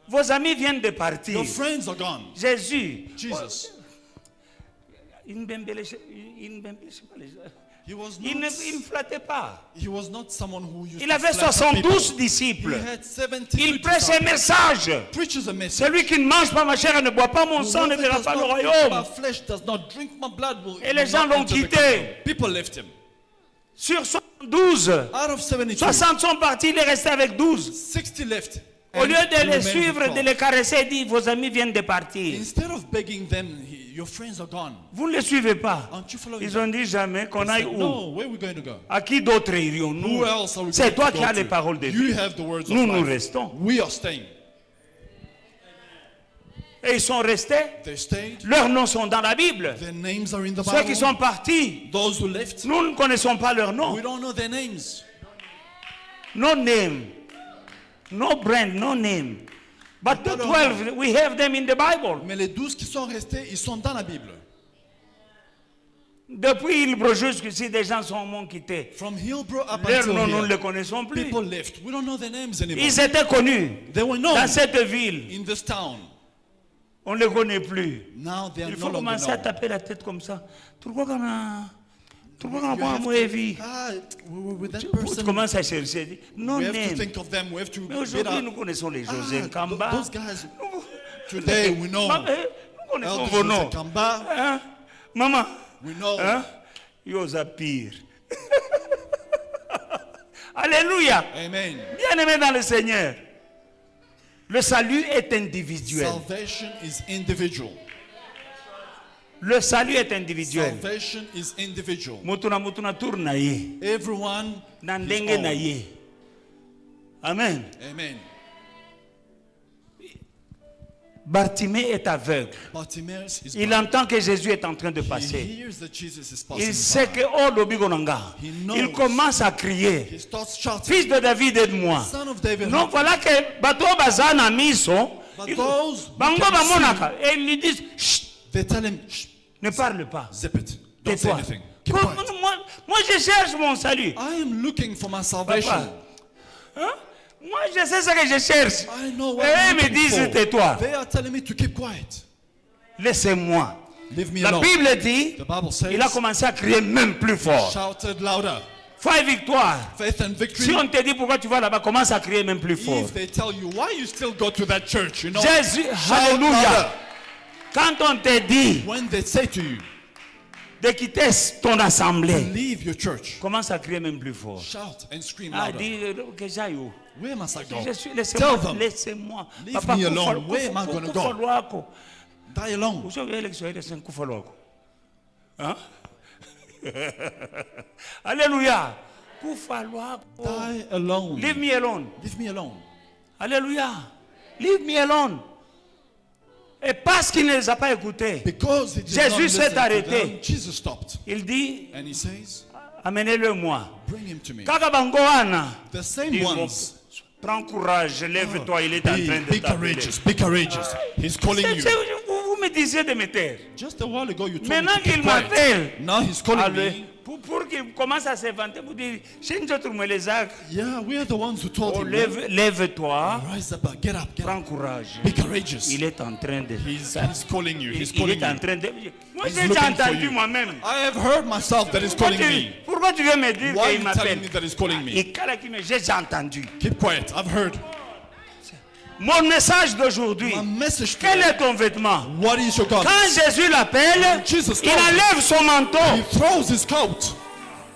Vos amis viennent de partir. Your friends are gone. Jésus. Jesus. Il ne bembelechait pas les gens. He was Il ne not, flattait pas. he was not someone who used Il to avait flatter 72 people. disciples. He had 72 Il prêche un disciples. message. Preaches a message. Celui qui ne mange pas ma chair et ne boit pas mon sang ne Whoever verra does pas le not eat royaume. my flesh, does not drink my blood, will Et les will gens not l'ont enter the quitté. kingdom. People left him. Sur 72, Out of 72, 60 sont partis, il est resté avec 12. 60 left. Au lieu and de les remained suivre, with de 12. les caresser, il dit, vos amis viennent de partir. Instead of begging them, your friends are gone. Vous ne les suivez pas. Aren't you following Ils them? ont dit jamais qu'on They aille said, où. no, where are we going to go? À qui d'autres irions-nous? Who else are we C'est going toi to qui go as les to? paroles de You Dieu. have the words Nous, of nous life. restons. We are staying. Et ils sont restés. They stayed. Leurs noms sont dans la Bible. Their names are in the Ceux qui sont Bible. partis, Those who left, nous ne connaissons pas leurs noms. we don't know their names. No name. No brand, no name. But the 12, we have them in the Bible. Mais les 12 qui sont restés, ils sont dans la Bible. Depuis Hillbrook jusqu'ici, des gens m'ont quitté. From Hillbrook up Leurs until noms, nous ne here, les connaissons plus. people left. We don't know their names anymore. Ils étaient connus They were known dans cette ville. in this town. On ne les connaît plus. Now they are Il no faut longer commencer à known. taper la tête comme ça. Pourquoi qu'on a... Pourquoi qu'on You a pas have un heavy? to, we were with that Tu person. commences à chercher. No We have to name. think of them. We have to Mais get aujourd'hui, up. nous connaissons les José Kamba. Those guys. Today we know. Nous connaissons Elder vos noms. José Kamba. Hein? Maman. We know. Hein? Yosa pire. Alléluia. Amen. Bien-aimé dans le Seigneur. Le salut est individuel. Salvation is individual. Le salut est individuel. Salvation is individual. Mutuna tour na ye. Everyone Na his ndenge na own. ye. Amen. Amen. Bartimée est aveugle. Bartimaeus is Il blind. entend que Jésus est en train de He passer. hears that Jesus is passing Il sait by. que oh lobigonanga. He knows. Il commence à crier. He starts shouting, Fils de David, aide-moi. Son of David, Non, help me. voilà que bateau bazana miso. But those who Bango can bamonaka. Et ils lui disent, chut, They tell him, shh, ne parle pas. zip it. Don't say Tais-toi. anything. Keep Comme quiet. moi, je cherche mon salut. I am looking for my salvation. Papa. Hein? Moi, je sais ce que je cherche. I know what Et I'm ils me looking disent, for. tais-toi. They are telling me to keep quiet. Laissez-moi. Leave me La alone. Bible dit, The Bible says, il a commencé à crier même plus fort. shouted louder. Foi et victoire. Faith and Si victory. on te dit pourquoi tu vas là-bas, commence à crier même plus fort. If they tell you why you still go to that church, you know, Jésus, shout alléluia. louder. Quand on te dit When they say to you, de quitter ton assemblée, leave your church, commence à crier même plus fort. shout and scream Ah, louder. dis que j'aille où? Where must I go? Je suis, Tell laissez-moi, them. laissez-moi. Leave Papa, me alone. kufa- Where am I kufa- gonna kufa go? lwako. Die alone. Ushauri ile Kiswahili sasa kufa lwako. Hein? Alléluia. Kufa lwako. Die alone. Leave me alone. Leave me alone. Alléluia. Leave me alone. Et parce qu'il ne les a pas écoutés, Because he did Jésus not listen s'est to arrêté. them, Jesus stopped. il dit, And he says, amenez-le-moi. bring him to me. Kaka bango wana. The same Dis, ones. prends courage, lève-toi, il est en train de Be t'appeler. courageous. Be courageous. He's calling you. Vous me me disiez de me taire. Just a while ago you told me Maintenant to keep qu'il quiet. m'appelle, Now he's calling allez, me. pour qu'il commence à se vanter, pour dire, chez nous autres, les actes. Yeah, we are the ones who told Oh, him. lève-toi, Rise up, get up, get prends up. courage. Be courageous. Il est en train de... He's calling you. He's Il calling est en you. train de... Moi, He's j'ai looking for entendu you. moi-même. I have heard myself that he's calling me. Pourquoi tu viens me dire Why are qu'il you m'appelle? telling me that he's calling me? Et j'ai entendu. Keep quiet. I've heard. Mon message d'aujourd'hui. My message Quel today. est ton vêtement? What is your garment? Quand Jésus l'appelle, Jesus il calls him. enlève son manteau He throws his coat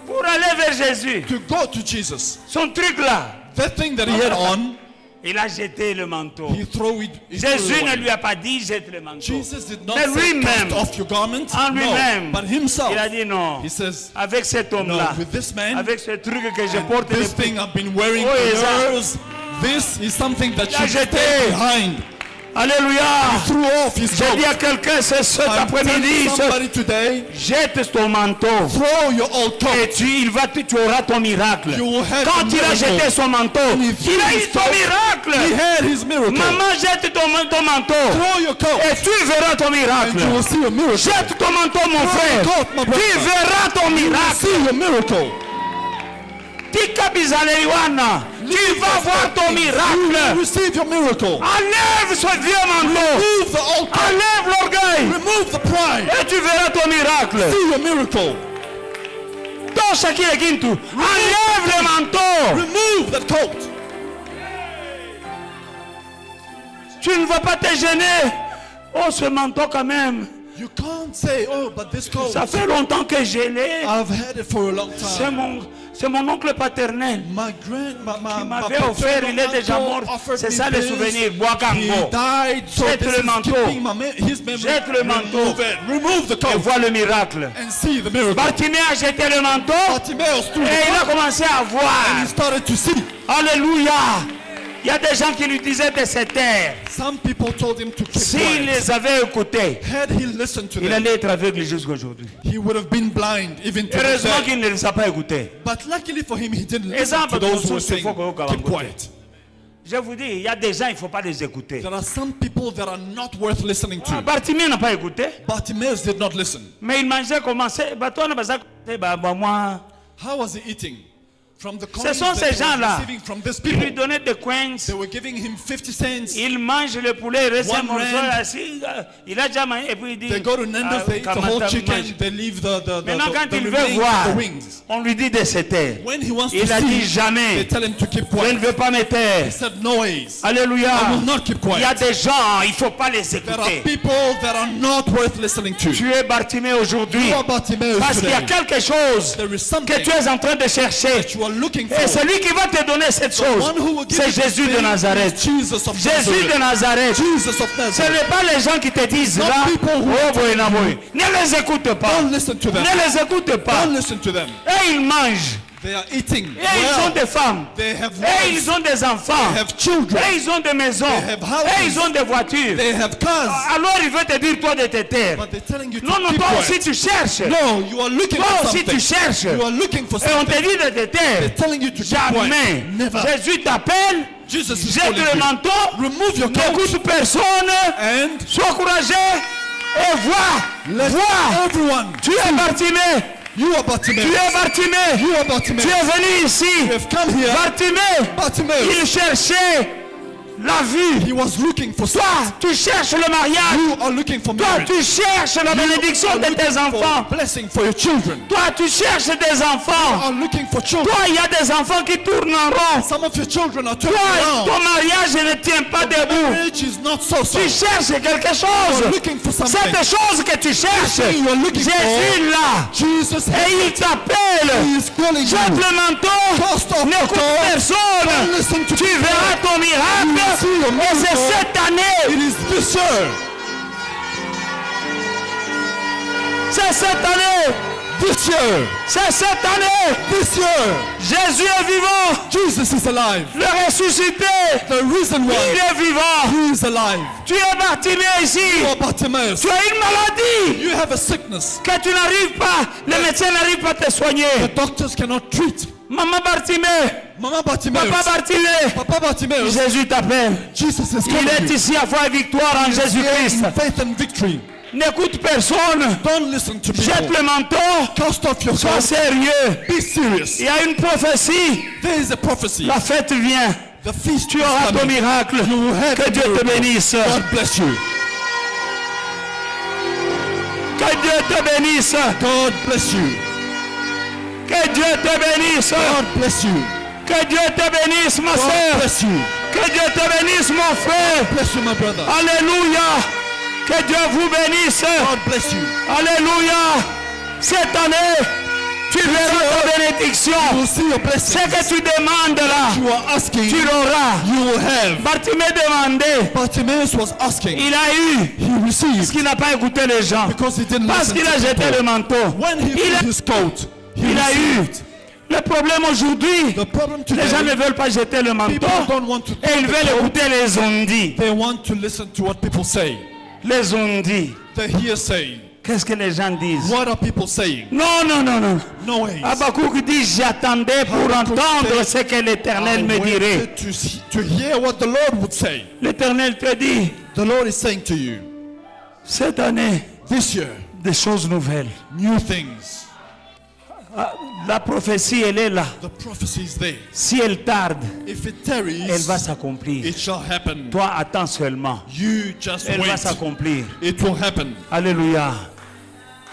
pour aller vers Jésus. to go to Jesus. Son truc là, That thing that he had on, il a jeté le manteau. he threw it. He threw Jésus it ne away. lui a pas dit jette le manteau. Jesus did not Mais say lui-même, cast off your garment. en No, lui-même, but himself. il a dit non. He says, Avec cet no, homme-là, with this man, avec ce truc que je and porte this depuis. thing I've been wearing Oh, for exact. years, this is something that Il a should jeté. stay behind. Alléluia. Threw off his J'ai dit coat. à quelqu'un cet I'm après-midi, telling somebody today, jette ton manteau. throw your old Et coat. tu auras ton miracle. You will have Quand a il a miracle. jeté son manteau, he threw il a eu his son coat, He miracle. had his miracle. Maman, jette ton manteau. Throw your coat, Et tu verras ton and you will miracle. see a miracle. Jette ton manteau, mon Throw frère. your coat, my brother. Tu verras ton You will miracle. see a miracle. Tikabizaleriwana. Tu vas voir ton You will miracle. receive your miracle. Enlève ce vieux manteau. Remove the old coat. Enlève l'orgueil. Remove the pride. Et tu verras ton miracle. See your miracle. Dans chacun Kintu. Enlève le manteau. Remove that coat. Tu ne vas pas te gêner. Oh, ce manteau quand même. You can't say, oh, but this coat, Ça fait longtemps que je l'ai. I've had it for a long time. C'est mon oncle paternel qui m'avait offert. Il est déjà mort. C'est ça le souvenir. He Boakango. died, so Jette this le is manteau. keeping his memory. Jette le manteau. Remove it. Remove the Et coat vois le miracle. and see the miracle. Bartimée a jeté le manteau Bartimaeus threw et the il a coat commencé à and he voir. started to see. Alléluia. Il y a des gens qui lui disaient de se taire. Some people told him to keep S'il quiet. les avait écoutés, Had he listened to il them, allait être aveugle jusqu'aujourd'hui. he would have been blind even to Heureusement them. qu'il ne les a pas écoutés. But luckily for him, he didn't listen Exemple, to those who were il saying, faut qu'on keep écoute. quiet. Je vous dis, il y a des gens, il ne faut pas les écouter. There are some people that are not worth listening to. Bartimée n'a pas écouté, Bartimaeus did not listen. mais il mangeait comment? Moi, How was he eating? From the coins ce sont that ces he was gens-là. receiving from these Il lui people. donnait des coins. They were giving him 50 cents. Il mange le poulet, il reste un One morceau rand. assis. Il a déjà mangé et puis il dit. They go to Nando's, they eat the whole chicken, they leave the Maintenant, quand il veut remaining voir, of the wings. on lui dit de se taire. When he wants to Il a dit see, jamais. they tell him to keep Je ne quiet. veux pas me taire. He said, no ways. Alléluia. I will not keep Il y a quiet. des gens, il ne faut pas les There are écouter. people that are not worth listening to. Tu es Bartimée aujourd'hui. You are Bartimaeus Parce qu'il y a today. quelque chose There is que something tu es en train de chercher. that you are looking Et for. celui qui va te donner cette The chose, one who will give c'est you this Jésus de thing Nazareth. is Jesus of Jésus de Nazareth. Nazareth. Jesus of Ce Nazareth. n'est pas les gens qui te disent Not là, people who- oh boy, na boy. Ne les écoute pas. Don't listen to them. Ne les écoute pas. Don't listen to them. Et ils mangent. They are eating Et ils ont well. des femmes. They have Et wives. ils ont des enfants. They have children. Et ils ont des maisons. They have houses. Et ils ont des voitures. They have cars. Alors il veut te dire toi de te taire. But they're telling you to Non, non, keep toi aussi quiet. tu cherches. No, you are looking Toi for aussi something. tu cherches. You are looking for Et on te something. dit de te taire. They're telling you to keep Jamais. quiet. Never. Jésus t'appelle. Jesus is Jette calling le you. manteau. Remove your coat N'écoute personne. and Sois courageux. Et vois. let Vois. everyone. Tu es Bartimée. You are Tu Bartimaeus. es Bartimée. You are Tu Bartimaeus. es venu ici. You have come here. Bartimée. Bartimaeus. Il cherchait la vue. He was looking for Toi, something. tu cherches le mariage. You are looking for Toi, marriage. tu cherches la bénédiction You are de tes looking enfants. for blessing for your children. Toi, tu cherches des You enfants. are looking for children. Toi, il y a des enfants qui tournent en rond. Some of your children are turning Toi, ton around. mariage ne tient pas debout. Marriage is not so Tu soft. cherches quelque You are chose. looking for something. Cette chose que tu cherches, You are looking Jésus for. là. Jesus Et il t'appelle. He is calling Jette you. le manteau. Cast off the N'écoute coat. personne. Don't listen to Tu people. verras ton You miracle. see your Et c'est miracle. cette année. It is this year. C'est cette année. This year. C'est cette année. This year. Jésus est vivant. Jesus is alive. Le ressuscité. The risen Il one. est vivant. He is alive. Tu es Bartimée ici. You are Bartimaeus. Tu as une maladie You have a sickness. que tu n'arrives pas, les médecins n'arrivent pas à te soigner. The doctors cannot treat. Maman Bartimée, Mama Bartimaeus. Papa Bartimée, Papa Bartimaeus. Jésus t'appelle. Jesus is Il calling est you. ici à foi et victoire en He is here Jésus-Christ. in faith and victory. N'écoute personne. Don't listen to Jette people. le manteau. Cast off your Sois clothes. sérieux. Be serious. Il y a une prophétie. There is a prophecy. La fête vient. The feast Tu is auras ton coming. miracle. You will have Que the Dieu te miracle. bénisse. God bless you. Que Dieu te bénisse. God bless you. Que Dieu te bénisse. God bless you. Que Dieu te bénisse, ma God soeur. bless you. Que Dieu te bénisse, mon frère. Bless you, my brother. Alléluia. Que Dieu vous bénisse. God bless you. Alléluia. Cette année, tu verras ta bénédiction. You will see your Ce blessings. que tu demandes là, You are asking, tu l'auras. you will have. Bartimée demandait. Bartimaeus was asking. Il a eu. He received Parce qu'il n'a pas écouté les gens. because he didn't Parce listen qu'il a to jeté people. le manteau. When he Il a, filled his coat, he il a eu. received. Le problème aujourd'hui, The problem les gens ne today, veulent pas jeter le manteau. people don't want to Et take ils the veulent coat. écouter les ondits. They want to listen to what people say. Les ondits. The hearsay. Qu'est-ce que les gens disent? What are people saying? Non, non, non, non. No way. Habakkuk dit, j'attendais pour Habakkuk entendre said, ce que l'Éternel I me dirait. waited to hear what the Lord would say. L'Éternel te dit, The Lord is saying to you, cette année, this year, des choses nouvelles. new things. Ah, la prophétie, elle est là. The prophecy is there. Si elle tarde, If it elle tarries, va s'accomplir. it shall happen. Toi, attends seulement. You just Elle va wait. s'accomplir. It will happen. Alléluia.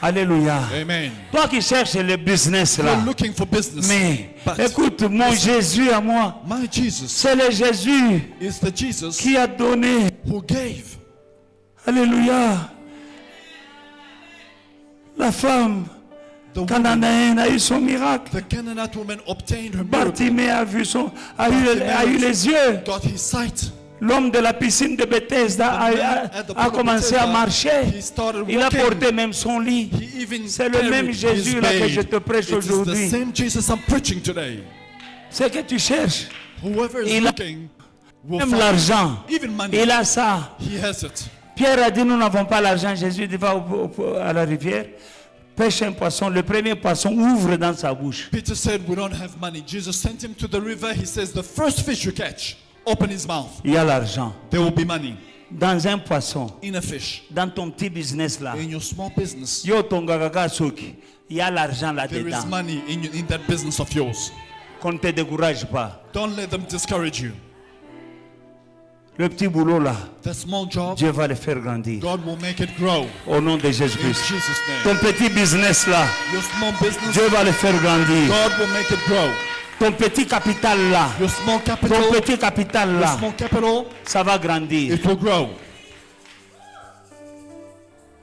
Alléluia. Amen. Toi qui cherches le business là. You're looking for business. Mais But écoute, mon Jésus à moi, my Jesus c'est le Jésus is the Jesus qui a donné. who gave. Alléluia. La femme The woman, cananéenne a eu son miracle. the Canaanite woman obtained her miracle. Bartimée a vu a eu les yeux. Got his sight. L'homme de la piscine de Bethesda a commencé à marcher. He started Il a walking. porté même son lit. He even C'est le même carried Jésus his là que bed. je te prêche It is the aujourd'hui. same Jesus I'm preaching today. C'est que tu cherches. Whoever is Il a looking will Même find l'argent. even money. Il a ça. He has it. Pierre a dit, nous n'avons pas l'argent. Jésus dit, va à la rivière, pêche un poisson. Le premier poisson ouvre dans sa bouche. Peter said, we don't have money. Jesus sent him to the river. He says, the first fish you catch, open his mouth. Il y a l'argent. There will be money Dans un poisson, in a fish. dans ton petit business là, In your small business, yo tongakaka soki, il y a l'argent there is là-dedans. money in that business of yours. Qu'on ne te décourage pas. Don't let them discourage you. Le petit boulot là, That small job, Dieu va le faire grandir. God will make it grow. Au nom de In Jésus-Christ. Jesus' Ton name. petit business là, Your small business, Dieu va le faire grandir. God will make it grow. Ton petit capital là, Your small ton capital, petit capital your là, small capital, ça va grandir. it will grow.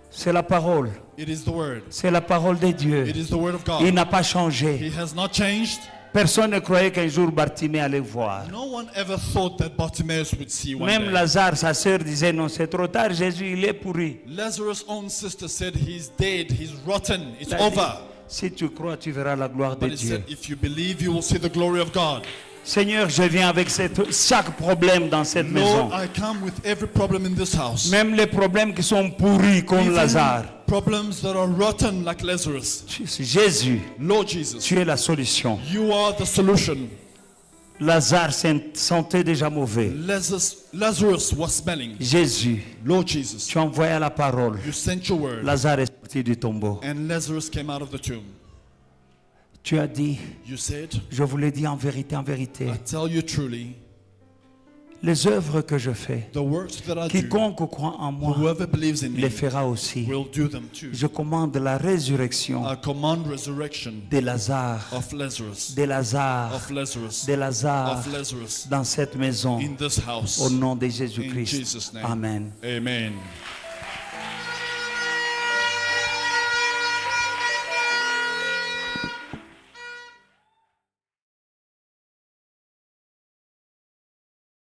C'est la parole. It is the word. C'est la parole de Dieu. It is the word of Il God. n'a pas changé. He has not changed. Personne ne croyait qu'un jour Bartimée allait voir. No one ever thought that Bartimaeus would see one Même day. Lazare, sa sœur, disait non, c'est trop tard, Jésus, il est pourri. Lazarus' own sister said, he's dead, he's rotten, it's Il a dit, over. si tu crois, tu verras la gloire de But he Dieu. said, if you believe, you will see the glory of God. Seigneur, je viens avec chaque problème dans cette maison. Lord, I come with every problem in this house. Même les problèmes qui sont pourris comme Even Lazare. problems that are rotten like Lazarus. Jésus, Lord Jesus, tu es la solution. you are the solution. Lazare sentait déjà mauvais. Lazarus was smelling. Jésus, Lord Jesus, tu as envoyé la parole. you sent your word, Lazare est sorti du tombeau. and Lazarus came out of the tomb. Tu as dit, You said, je vous l'ai dit en vérité, I tell you truly, les œuvres que je fais, the works that I do, quiconque croit en moi whoever believes in les me fera aussi. will do them too. Je commande la résurrection I command resurrection de Lazare, of Lazarus, de Lazare, of Lazarus, de Lazare of Lazarus dans cette maison in this house. au nom de In Jésus-Christ. Jesus' name. Amen. Amen.